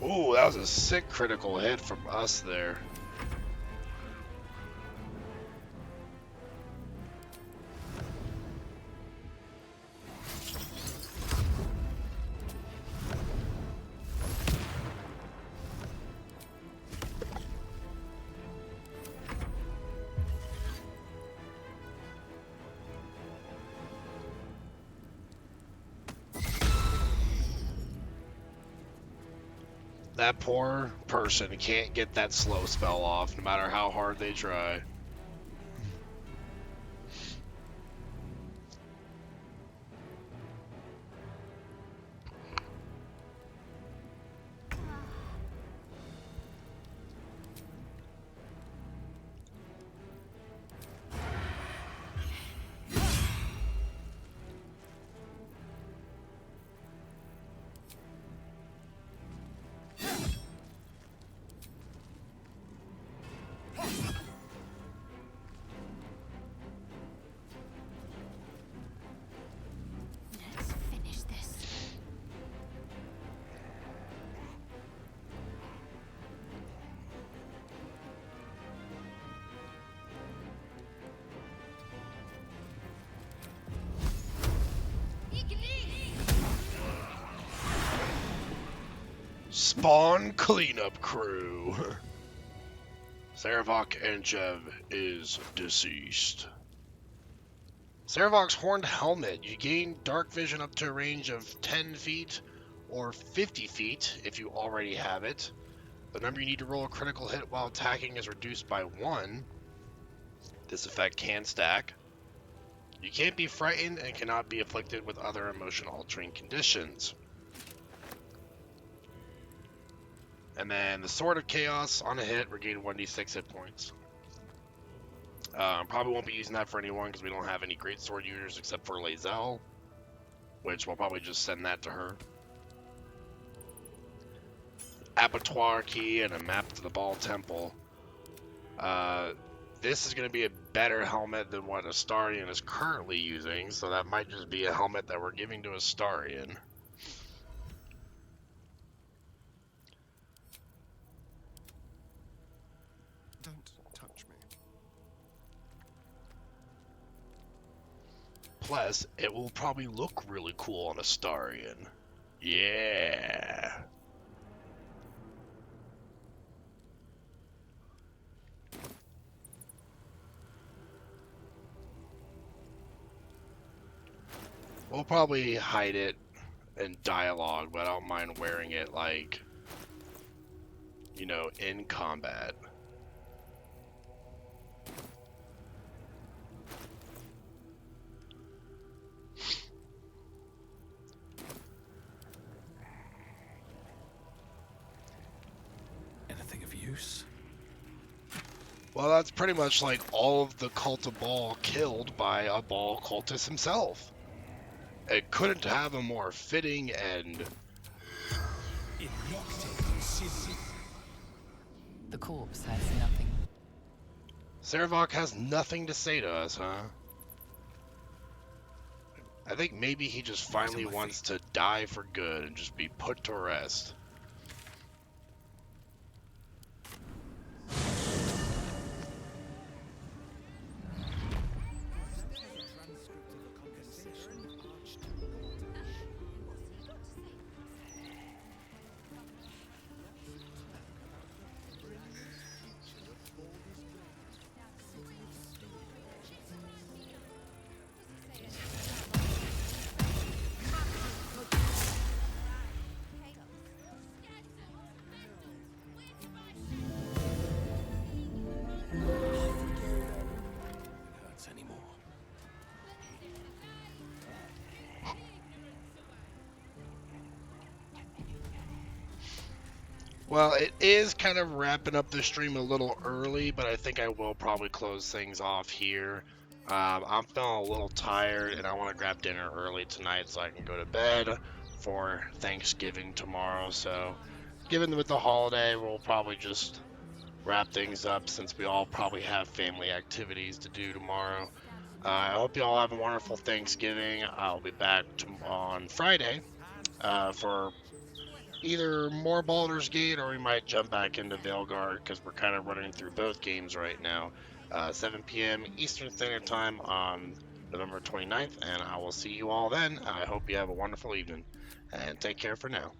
Ooh, that was a sick critical hit from us there. That poor person can't get that slow spell off, no matter how hard they try. Let's finish this. Spawn cleanup crew. Servok Anchev is deceased. Servok's Horned Helmet. You gain dark vision up to a range of 10 feet or 50 feet if you already have it. The number you need to roll a critical hit while attacking is reduced by 1. This effect can stack. You can't be frightened and cannot be afflicted with other emotion-altering conditions. And then the Sword of Chaos on a hit, regain 1d6 hit points. Probably won't be using that for anyone because we don't have any great sword users except for Lae'zel, which we'll probably just send that to her. Abattoir key and a map to the Ball Temple. This is going to be a better helmet than what Astarion is currently using, so that might just be a helmet that we're giving to Astarion. Don't touch me. Plus, it will probably look really cool on Astarion. Yeah. We'll probably hide it in dialogue, but I don't mind wearing it, like, you know, in combat. Anything of use? Well, that's pretty much like all of the Cult of Baal killed by a Baal cultist himself. It couldn't have a more fitting end. The corpse has nothing. Sarevok has nothing to say to us, huh? I think maybe he just finally wants to die for good and just be put to rest. Well, it is kind of wrapping up the stream a little early, but I think I will probably close things off here. I'm feeling a little tired, and I want to grab dinner early tonight so I can go to bed for Thanksgiving tomorrow. So, given with the holiday, we'll probably just wrap things up since we all probably have family activities to do tomorrow. I hope you all have a wonderful Thanksgiving. I'll be back on Friday for either more Baldur's Gate, or we might jump back into Veilguard because we're kind of running through both games right now. 7 p.m. Eastern Standard Time on November 29th, and I will see you all then. I hope you have a wonderful evening, and take care for now.